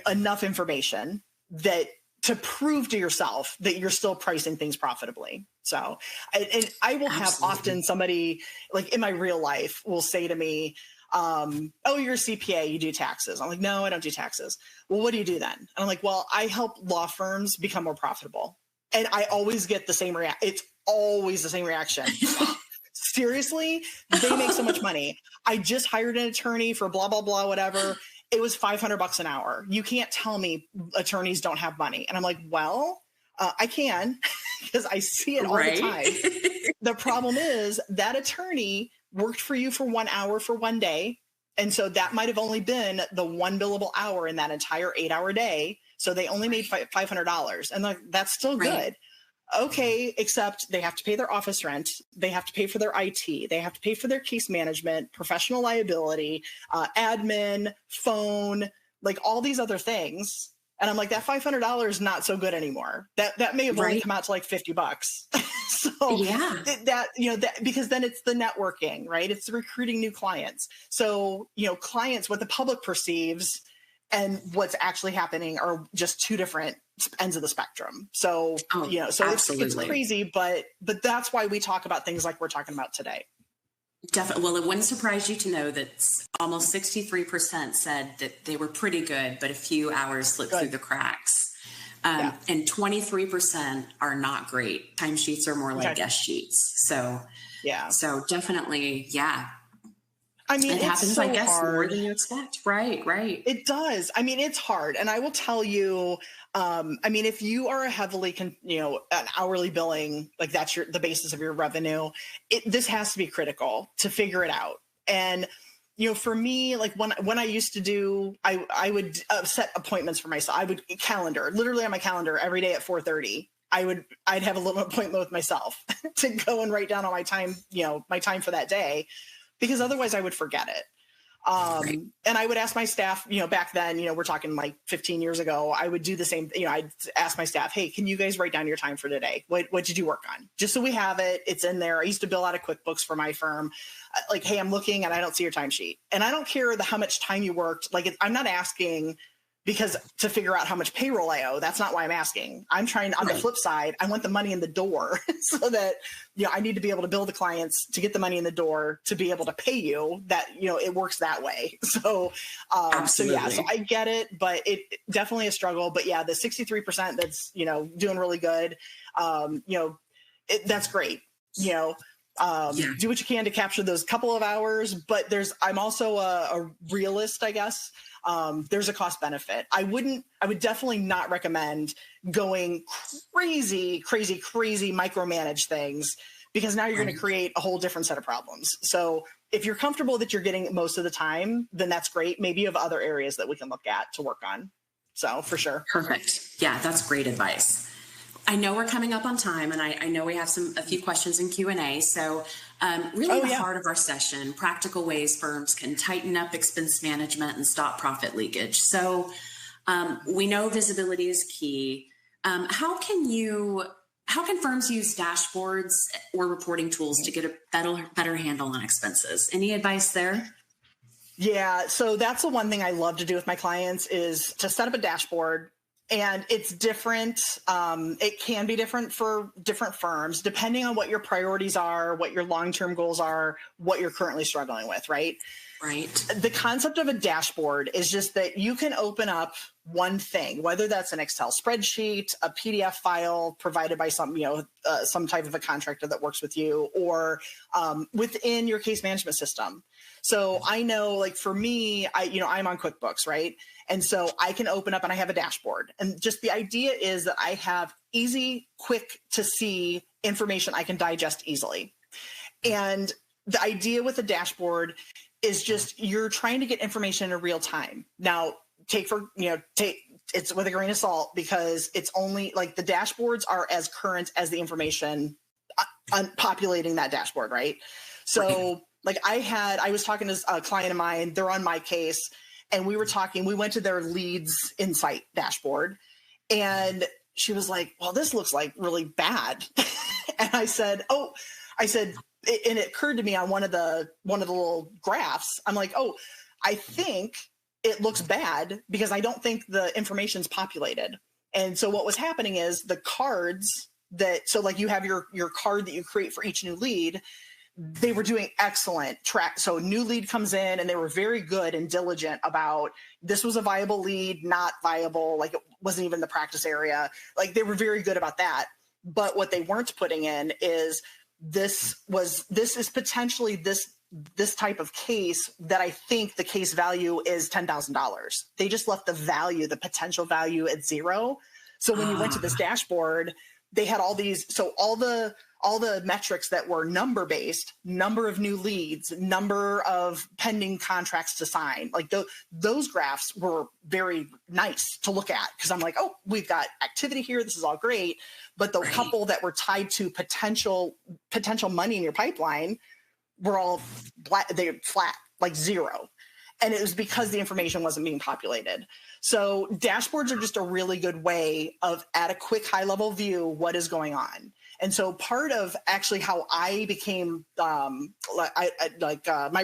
enough information that to prove to yourself that you're still pricing things profitably. So, and I will have Absolutely. often somebody like in my real life will say to me, oh, you're a CPA, you do taxes. I'm like, no, I don't do taxes. Well, what do you do then? And I'm like, well, I help law firms become more profitable. And I always get the same reaction. It's always the same reaction. Seriously? They make so much money. I just hired an attorney for blah, blah, blah, whatever. It was $500 an hour. You can't tell me attorneys don't have money. And I'm like, well, I can because I see it all the time. The problem is that attorney worked for you for 1 hour for one day. And so that might have only been the one billable hour in that entire 8-hour day. So they only made $500. And like, that's still good. Okay, except they have to pay their office rent. They have to pay for their IT. They have to pay for their case management, professional liability, admin, phone, like all these other things. And I'm like, that $500 is not so good anymore. That may have only come out to like $50. So Yeah. that because then it's the networking, right? It's recruiting new clients. So, clients, what the public perceives and what's actually happening are just two different ends of the spectrum. So, so it's crazy, but that's why we talk about things like we're talking about today. Definitely. Well, it wouldn't surprise you to know that almost 63% said that they were pretty good, but a few hours slipped through the cracks. And 23% are not great. Timesheets are more like guest sheets. So, so definitely, I mean, it happens, so I guess, hard. more than you expect. Right. It does. I mean, it's hard. And I will tell you, if you are a heavily, an hourly billing, like that's the basis of your revenue, this has to be critical to figure it out. And, for me, like when I used to do, I would set appointments for myself. I would calendar literally on my calendar every day at 4:30. I'd have a little appointment with myself to go and write down all my time, my time for that day, because otherwise I would forget it. And I would ask my staff, back then, we're talking like 15 years ago, I would do the same, I'd ask my staff, hey, can you guys write down your time for today? What did you work on? Just so we have it, it's in there. I used to bill out of QuickBooks for my firm. Like, hey, I'm looking and I don't see your timesheet. And I don't care how much time you worked. Like, I'm not asking because to figure out how much payroll I owe. That's not why I'm asking. I'm trying, on the flip side, I want the money in the door so that, I need to be able to bill the clients to get the money in the door to be able to pay you. That, it works that way. So, so I get it, but it definitely a struggle. But the 63% that's, doing really good, that's great. Do what you can to capture those couple of hours, but I'm also a realist, I guess. There's a cost benefit. I would definitely not recommend going crazy micromanage things, because now you're going to create a whole different set of problems. So if you're comfortable that you're getting most of the time, then that's great. Maybe you have other areas that we can look at to work on. So for sure. Perfect. Yeah, that's great advice. I know we're coming up on time, and I know we have a few questions in Q&A. So really the heart of our session, practical ways firms can tighten up expense management and stop profit leakage. So we know visibility is key. How can firms use dashboards or reporting tools to get a better handle on expenses? Any advice there? Yeah, so that's the one thing I love to do with my clients is to set up a dashboard. And it's different. It can be different for different firms, depending on what your priorities are, what your long-term goals are, what you're currently struggling with, right? Right. The concept of a dashboard is just that you can open up one thing, whether that's an Excel spreadsheet, a PDF file provided by some type of a contractor that works with you, or within your case management system. So I know, like for me, I'm on QuickBooks, right? And so I can open up and I have a dashboard. And just the idea is that I have easy, quick to see information I can digest easily. And the idea with a dashboard is just you're trying to get information in real time. Now, take it's with a grain of salt, because it's only like the dashboards are as current as the information populating that dashboard, right? So like I was talking to a client of mine, they're on my case, and we went to their leads insight dashboard, and she was like, well, this looks like really bad. And I said, and it occurred to me on one of the little graphs, I'm like, oh, I think it looks bad because I don't think the information's populated. And so what was happening is the cards so like you have your card that you create for each new lead, they were doing excellent track. So new lead comes in and they were very good and diligent about this was a viable lead, not viable. Like it wasn't even the practice area. Like they were very good about that. But what they weren't putting in is this is potentially this type of case that I think the case value is $10,000. They just left the potential value at 0. So when you went to this dashboard, they had all these, so all the metrics that were number based, number of new leads, number of pending contracts to sign, like those graphs were very nice to look at because I'm like, oh, we've got activity here. This is all great. But the couple that were tied to potential money in your pipeline were all flat, like 0. And it was because the information wasn't being populated. So dashboards are just a really good way of, at a quick high level view, what is going on. And so part of actually how I became, my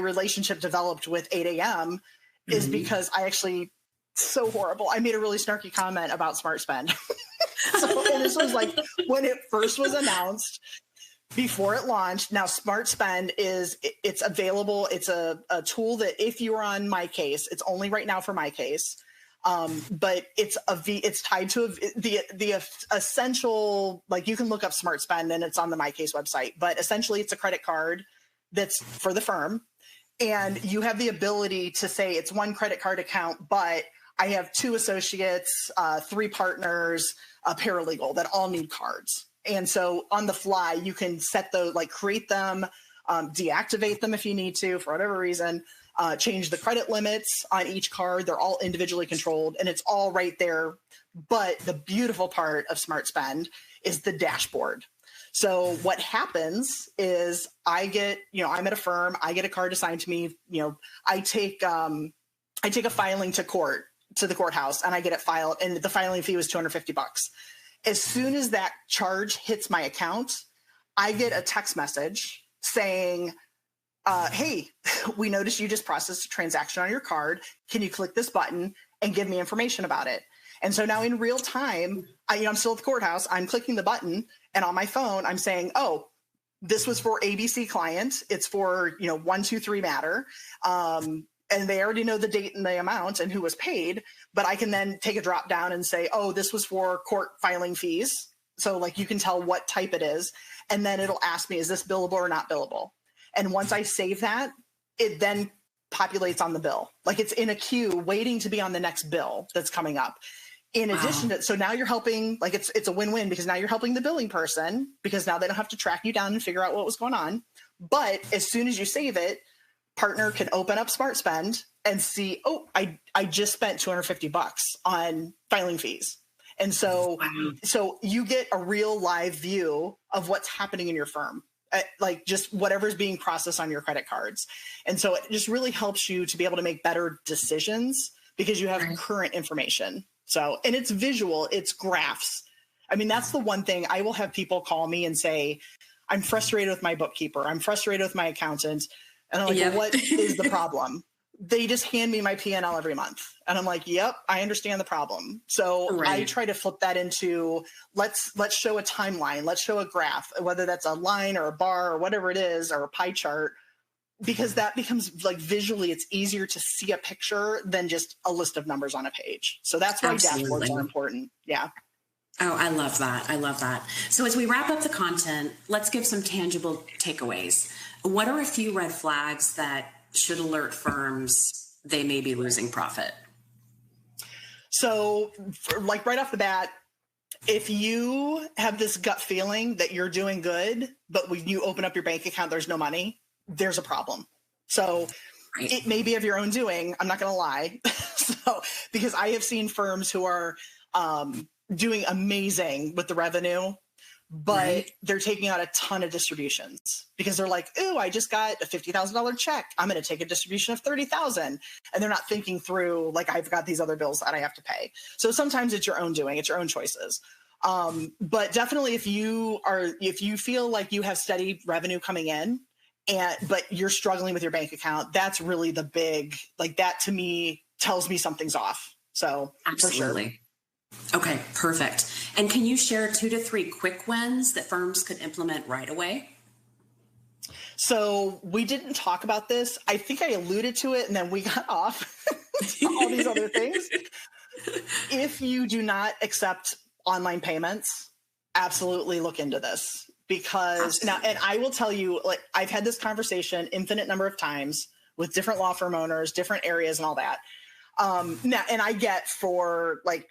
relationship developed with 8 a.m. is because I actually, so horrible. I made a really snarky comment about Smart Spend. And this was like when it first was announced, before it launched. Now, Smart Spend it's available. It's a tool that if you're on My Case, it's only right now for My Case. But it's tied to the essential, like you can look up Smart Spend and it's on the My Case website, but essentially it's a credit card that's for the firm. And you have the ability to say it's one credit card account, but I have 2 associates, 3 partners, a paralegal that all need cards. And so on the fly, you can set those, like create them, deactivate them if you need to, for whatever reason, change the credit limits on each card. They're all individually controlled and it's all right there. But the beautiful part of Smart Spend is the dashboard. So what happens is I'm at a firm, I get a card assigned to me, I take a filing to the courthouse and I get it filed and the filing fee was $250. As soon as that charge hits my account, I get a text message saying, hey, we noticed you just processed a transaction on your card. Can you click this button and give me information about it? And so now in real time, I'm still at the courthouse. I'm clicking the button and on my phone, I'm saying, oh, this was for ABC client. It's for, 123 matter. And they already know the date and the amount and who was paid, but I can then take a drop down and say, oh, this was for court filing fees. So like you can tell what type it is. And then it'll ask me, is this billable or not billable? And once I save that, it then populates on the bill. Like it's in a queue waiting to be on the next bill that's coming up. In addition to, so now you're helping, like it's a win-win because now you're helping the billing person because now they don't have to track you down and figure out what was going on. But as soon as you save it, partner can open up Smart Spend and see, oh, I just spent $250 on filing fees. And so, so you get a real live view of what's happening in your firm, like just whatever's being processed on your credit cards. And so it just really helps you to be able to make better decisions because you have current information. So, and it's visual, it's graphs. I mean, that's the one thing I will have people call me and say, I'm frustrated with my bookkeeper. I'm frustrated with my accountant. And I'm like, well, what is the problem? They just hand me my P&L every month. And I'm like, yep, I understand the problem. So I try to flip that into let's show a timeline. Let's show a graph, whether that's a line or a bar or whatever it is, or a pie chart, because that becomes like visually, it's easier to see a picture than just a list of numbers on a page. So that's why dashboards are important. Yeah. Oh, I love that. I love that. So as we wrap up the content, let's give some tangible takeaways. What are a few red flags that should alert firms they may be losing profit? So like right off the bat, if you have this gut feeling that you're doing good, but when you open up your bank account, there's no money, there's a problem. So it may be of your own doing. I'm not going to lie. So, because I have seen firms who are doing amazing with the revenue, but they're taking out a ton of distributions because they're like, ooh, I just got a $50,000 check. I'm going to take a distribution of $30,000. And they're not thinking through, like, I've got these other bills that I have to pay. So sometimes it's your own doing, it's your own choices. But definitely if you feel like you have steady revenue coming in but you're struggling with your bank account, that's really the big, like that to me tells me something's off. So absolutely. For sure. Okay, perfect. And can you share 2 to 3 quick wins that firms could implement right away? So we didn't talk about this. I think I alluded to it and then we got off all these other things. If you do not accept online payments, absolutely look into this, because now, and I will tell you, like, I've had this conversation infinite number of times with different law firm owners, different areas and all that. Now, and I get for like,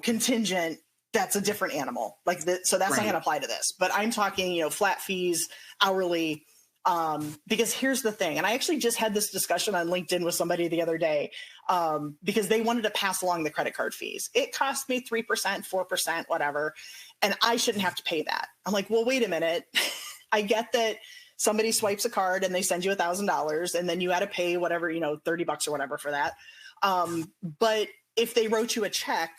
contingent, that's a different animal. Like so that's not going to apply to this, but I'm talking, flat fees, hourly, because here's the thing. And I actually just had this discussion on LinkedIn with somebody the other day, because they wanted to pass along the credit card fees. It cost me 3%, 4%, whatever. And I shouldn't have to pay that. I'm like, well, wait a minute. I get that somebody swipes a card and they send you $1,000 and then you had to pay whatever, $30 or whatever for that. But if they wrote you a check,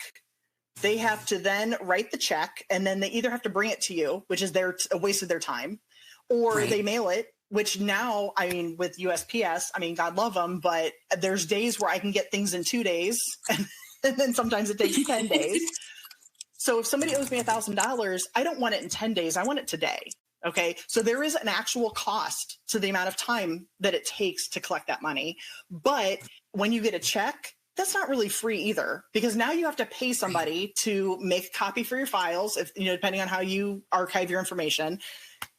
they have to then write the check and then they either have to bring it to you, which is a waste of their time, or they mail it, which now, I mean, with USPS, I mean, God love them, but there's days where I can get things in 2 days and then sometimes it takes 10 days. So if somebody owes me $1,000, I don't want it in 10 days. I want it today. Okay. So there is an actual cost to the amount of time that it takes to collect that money. But when you get a check, that's not really free either, because now you have to pay somebody to make a copy for your files. If, depending on how you archive your information,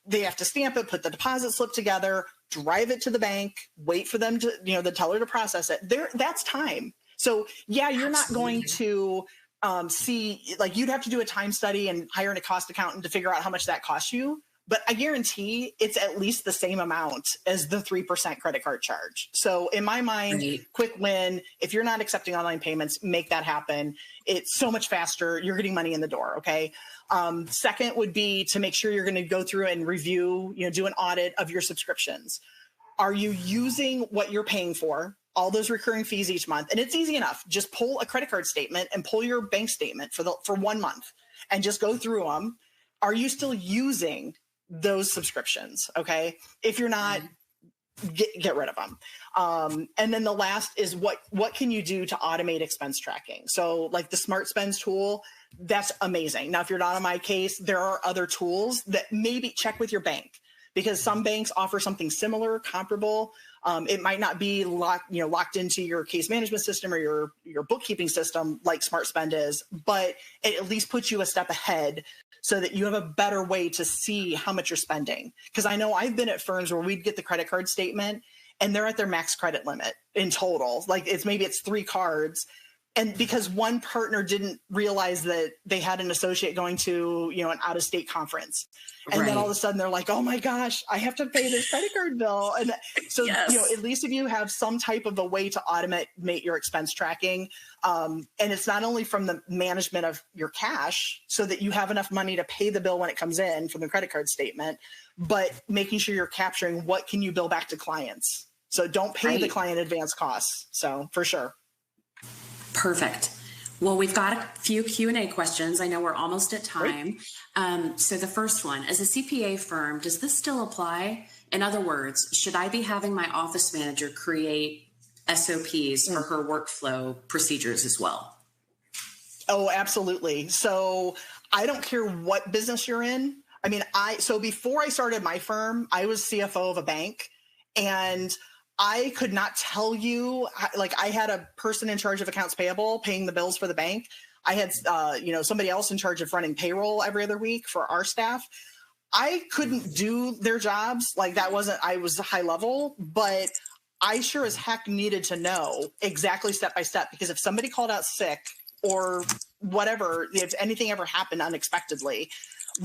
they have to stamp it, put the deposit slip together, drive it to the bank, wait for them to, the teller to process it. That's time. So yeah, you're not going to see, like, you'd have to do a time study and hire a cost accountant to figure out how much that costs you. But I guarantee it's at least the same amount as the 3% credit card charge. So in my mind, quick win, if you're not accepting online payments, make that happen. It's so much faster. You're getting money in the door. Okay. Second would be to make sure you're going to go through and review, do an audit of your subscriptions. Are you using what you're paying for? All those recurring fees each month. And it's easy enough. Just pull a credit card statement and pull your bank statement for 1 month and just go through them. Are you still using those subscriptions? Okay. If you're not, get rid of them. And then the last is what can you do to automate expense tracking? So like the Smart Spends tool, that's amazing. Now, if you're not on my case, there are other tools that maybe check with your bank, because some banks offer something similar, comparable. It might not be locked into your case management system or your bookkeeping system like Smart Spend is, but it at least puts you a step ahead so that you have a better way to see how much you're spending. Because I know I've been at firms where we'd get the credit card statement and they're at their max credit limit in total. Like it's 3 cards. And because one partner didn't realize that they had an associate going to, an out-of-state conference. And then all of a sudden they're like, oh my gosh, I have to pay this credit card bill. And so, at least if you have some type of a way to automate your expense tracking, and it's not only from the management of your cash so that you have enough money to pay the bill when it comes in from the credit card statement, but making sure you're capturing what can you bill back to clients. So don't pay the client advance costs. So for sure. Perfect. Well, we've got a few Q&A questions. I know we're almost at time. So the first one, as a CPA firm, does this still apply? In other words, should I be having my office manager create SOPs for her workflow procedures as well? Oh, absolutely. So I don't care what business you're in. I mean, so before I started my firm, I was CFO of a bank, and I could not tell you, like, I had a person in charge of accounts payable paying the bills for the bank. I had, somebody else in charge of running payroll every other week for our staff. I couldn't do their jobs. Like, I was high level, but I sure as heck needed to know exactly step by step, because if somebody called out sick or whatever, if anything ever happened unexpectedly,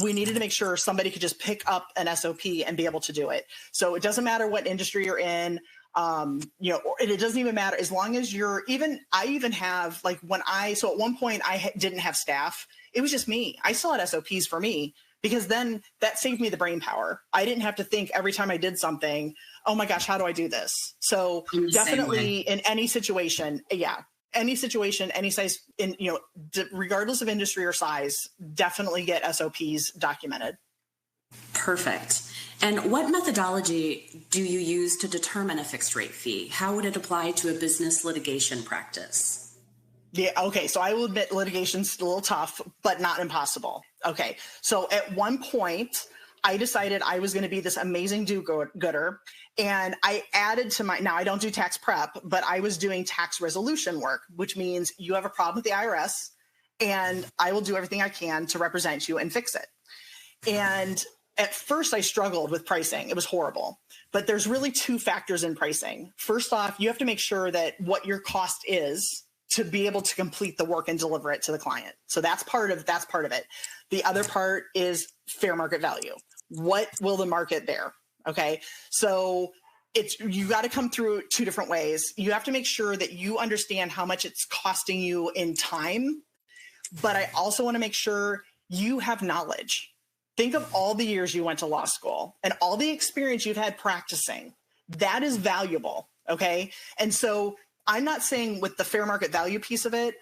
we needed to make sure somebody could just pick up an SOP and be able to do it. So it doesn't matter what industry you're in. It doesn't even matter as long as I even have, like, so at one point I didn't have staff. It was just me. I still had SOPs for me, because then that saved me the brain power. I didn't have to think every time I did something, oh my gosh, how do I do this? So definitely in any situation. Yeah. any situation, any size, regardless of industry or size, definitely get SOPs documented. Perfect. And what methodology do you use to determine a fixed rate fee? How would it apply to a business litigation practice? Yeah, okay, so I will admit litigation's a little tough, but not impossible. Okay, so at one point, I decided I was going to be this amazing do-gooder, and I added to now I don't do tax prep, but I was doing tax resolution work, which means you have a problem with the IRS, and I will do everything I can to represent you and fix it. And at first, I struggled with pricing. It was horrible. But there's really two factors in pricing. First off, you have to make sure that what your cost is to be able to complete the work and deliver it to the client. So that's part of it. The other part is fair market value. What will the market bear? Okay. So you got to come through two different ways. You have to make sure that you understand how much it's costing you in time. But I also want to make sure you have knowledge. Think of all the years you went to law school and all the experience you've had practicing. That is valuable, okay? And so I'm not saying with the fair market value piece of it,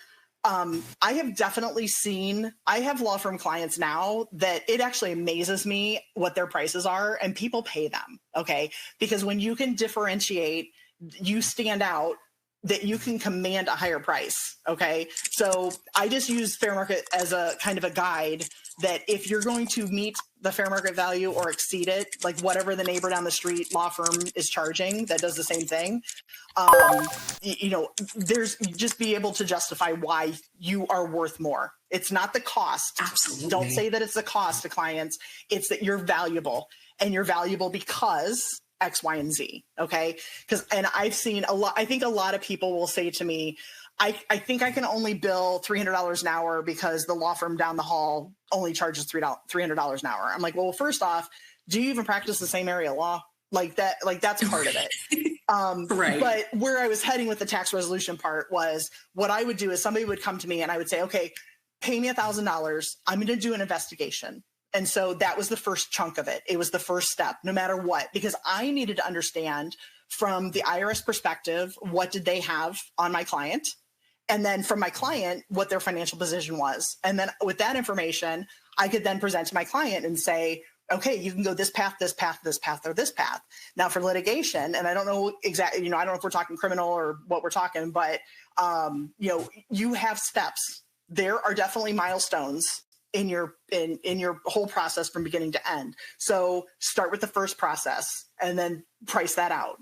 I have definitely seen, I have law firm clients now that it actually amazes me what their prices are, and people pay them, okay? Because when you can differentiate, you stand out, that you can command a higher price, okay? So I just use fair market as a kind of a guide that if you're going to meet the fair market value or exceed it, like whatever the neighbor down the street law firm is charging that does the same thing, there's just be able to justify why you are worth more. It's not the cost. Absolutely. Don't say that it's the cost to clients. It's that you're valuable, and you're valuable because X, Y, and Z. Okay. And I've seen I think a lot of people will say to me, I think I can only bill $300 an hour because the law firm down the hall only charges $300 an hour. I'm like, well, first off, do you even practice the same area of law? Like that's part of it. Right. But where I was heading with the tax resolution part was, what I would do is somebody would come to me and I would say, okay, pay me $1,000. I'm going to do an investigation. And so that was the first chunk of it. It was the first step, no matter what, because I needed to understand from the IRS perspective, what did they have on my client? And then from my client, what their financial position was. And then with that information, I could then present to my client and say, okay, you can go this path, this path, this path, or this path. Now for litigation, and I don't know exactly, I don't know if we're talking criminal or what we're talking, but you have steps. There are definitely milestones in your whole process from beginning to end. So start with the first process and then price that out.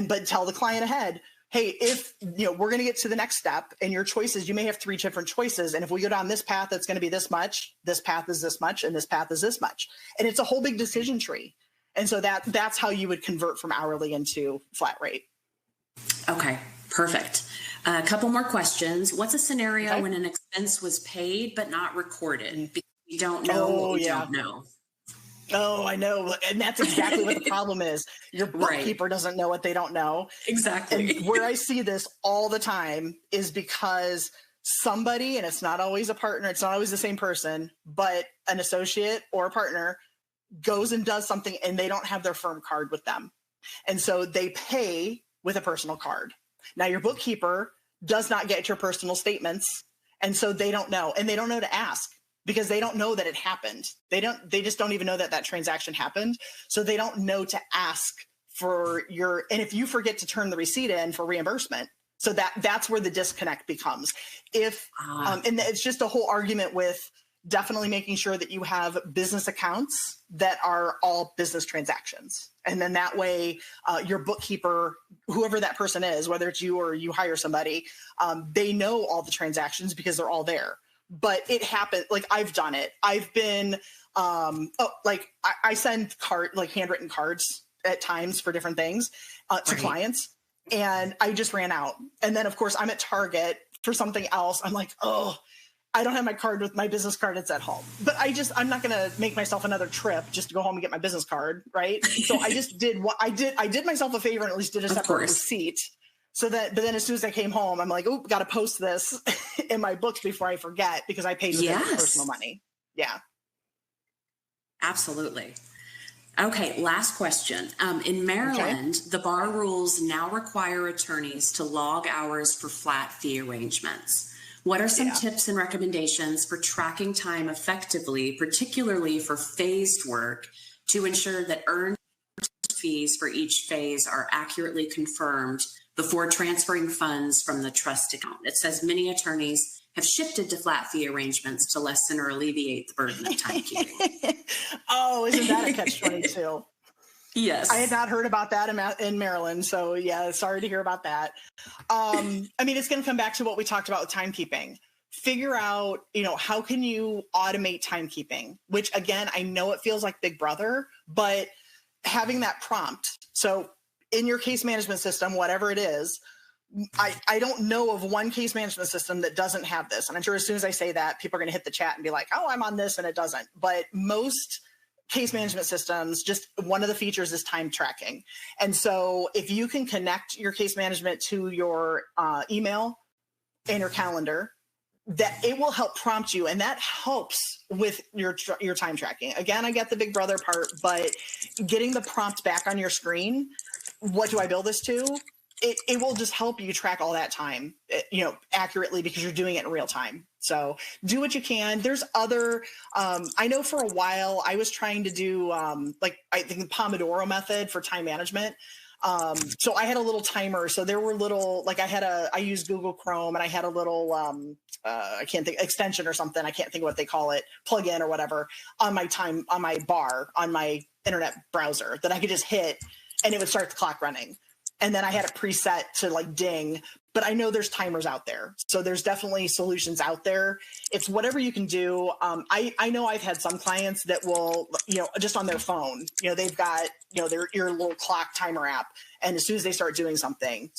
But tell the client ahead, hey, if we're going to get to the next step, and your choices, you may have 3 different choices. And if we go down this path, it's going to be this much, this path is this much, and this path is this much. And it's a whole big decision tree. And so that's how you would convert from hourly into flat rate. Okay, perfect. A couple more questions. What's a scenario when an expense was paid but not recorded? Because we don't know what we don't know. Oh, I know. And that's exactly what the problem is. Your bookkeeper doesn't know what they don't know. Exactly. And where I see this all the time is because somebody, and it's not always a partner, it's not always the same person, but an associate or a partner goes and does something and they don't have their firm card with them. And so they pay with a personal card. Now your bookkeeper does not get your personal statements. And so they don't know, and they don't know to ask, because they don't know that it happened. They just don't even know that transaction happened. So they don't know to ask for and if you forget to turn the receipt in for reimbursement, so that's where the disconnect becomes. And it's just a whole argument with definitely making sure that you have business accounts that are all business transactions. And then that way, your bookkeeper, whoever that person is, whether it's you or you hire somebody, they know all the transactions because they're all there. But it happened. Like I've done it. I've been, I send handwritten cards at times for different things to clients, and I just ran out. And then of course I'm at Target for something else. I'm like, oh, I don't have my card with my business card. It's at home. But I'm not going to make myself another trip just to go home and get my business card. Right. So I just did what I did myself a favor and at least did a separate receipt. But then as soon as I came home, I'm like, oh, got to post this in my books before I forget, because I paid with personal money. Yeah. Absolutely. Okay, last question. In Maryland, the bar rules now require attorneys to log hours for flat fee arrangements. What are some tips and recommendations for tracking time effectively, particularly for phased work, to ensure that earned fees for each phase are accurately confirmed before transferring funds from the trust account? It says many attorneys have shifted to flat fee arrangements to lessen or alleviate the burden of timekeeping. Oh, isn't that a catch-22? Yes. I had not heard about that in Maryland. So yeah, sorry to hear about that. I mean, it's going to come back to what we talked about with timekeeping. Figure out, how can you automate timekeeping, which again, I know it feels like Big Brother, but having that prompt. So in your case management system, whatever it is, I don't know of one case management system that doesn't have this. And I'm sure as soon as I say that, people are going to hit the chat and be like, oh, I'm on this, and it doesn't. But most case management systems, just one of the features is time tracking. And so if you can connect your case management to your email and your calendar, that it will help prompt you, and that helps with your time tracking. Again, I get the Big Brother part, but getting the prompt back on your screen, what do I bill this to? It will just help you track all that time, accurately, because you're doing it in real time. So do what you can. There's other, I know for a while I was trying to do I think the Pomodoro method for time management. So I had a little timer. So there were little, I used Google Chrome, and I had a little, I can't think, extension or something. I can't think of what they call it, plug-in or whatever, on my bar, on my internet browser that I could just hit and it would start the clock running. And then I had a preset to ding, but I know there's timers out there. So there's definitely solutions out there. It's whatever you can do. I know I've had some clients that will, just on their phone, they've got, your little clock timer app. And as soon as they start doing something,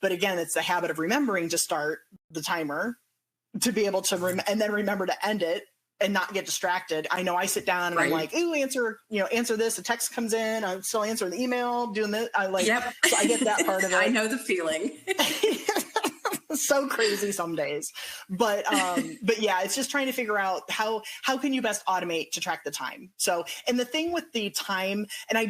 but again, it's the habit of remembering to start the timer to be able to, and then remember to end it and not get distracted. I know I sit down and I'm like, ooh, answer this. A text comes in. I'm still answering the email, doing this. So I get that part of it. I know the feeling. So crazy some days, but yeah, it's just trying to figure out how can you best automate to track the time. So, and the thing with the time, and I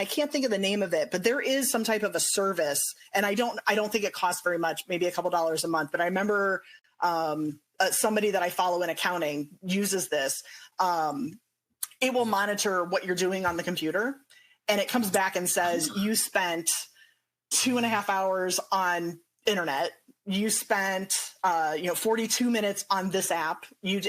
can't think of the name of it, but there is some type of a service, and I don't think it costs very much, maybe a couple dollars a month, but I remember, somebody that I follow in accounting uses this. It will monitor what you're doing on the computer, and it comes back and says, you spent 2.5 hours on internet. You spent, 42 minutes on this app.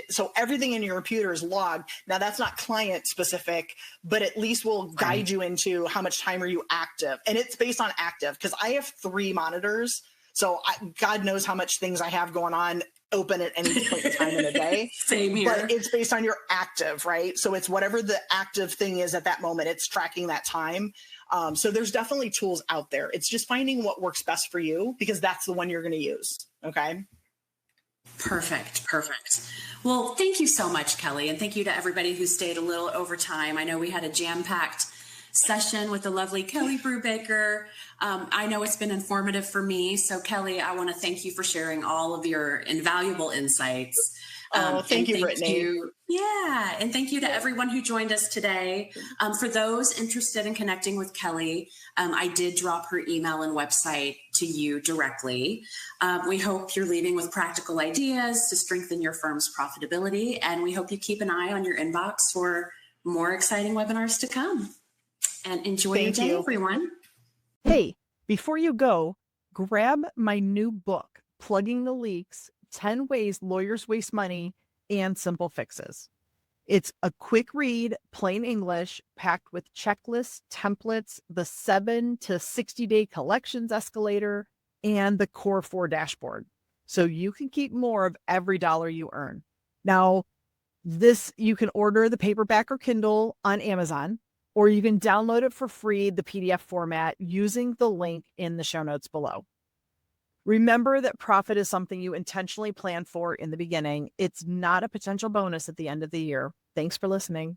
So everything in your computer is logged. Now that's not client specific, but at least will guide you into how much time are you active. And it's based on active, because I have 3 monitors. So God knows how much things I have going on open at any point in time in a day. Same here. But it's based on your active, right? So it's whatever the active thing is at that moment, it's tracking that time. So there's definitely tools out there. It's just finding what works best for you, because that's the one you're going to use. Okay. Perfect. Well, thank you so much, Kelly. And thank you to everybody who stayed a little over time. I know we had a jam-packed session with the lovely Kelly Brubaker. I know it's been informative for me. So Kelly, I want to thank you for sharing all of your invaluable insights. Thank you, Brittany. Yeah. And thank you to everyone who joined us today. For those interested in connecting with Kelly, I did drop her email and website to you directly. We hope you're leaving with practical ideas to strengthen your firm's profitability. And we hope you keep an eye on your inbox for more exciting webinars to come. And enjoy your day, everyone. Hey, before you go, grab my new book, Plugging the Leaks, 10 Ways Lawyers Waste Money and Simple Fixes. It's a quick read, plain English, packed with checklists, templates, the 7 to 60-day collections escalator, and the Core 4 dashboard. So you can keep more of every dollar you earn. Now, you can order the paperback or Kindle on Amazon, or you can download it for free, the PDF format, using the link in the show notes below. Remember that profit is something you intentionally plan for in the beginning. It's not a potential bonus at the end of the year. Thanks for listening.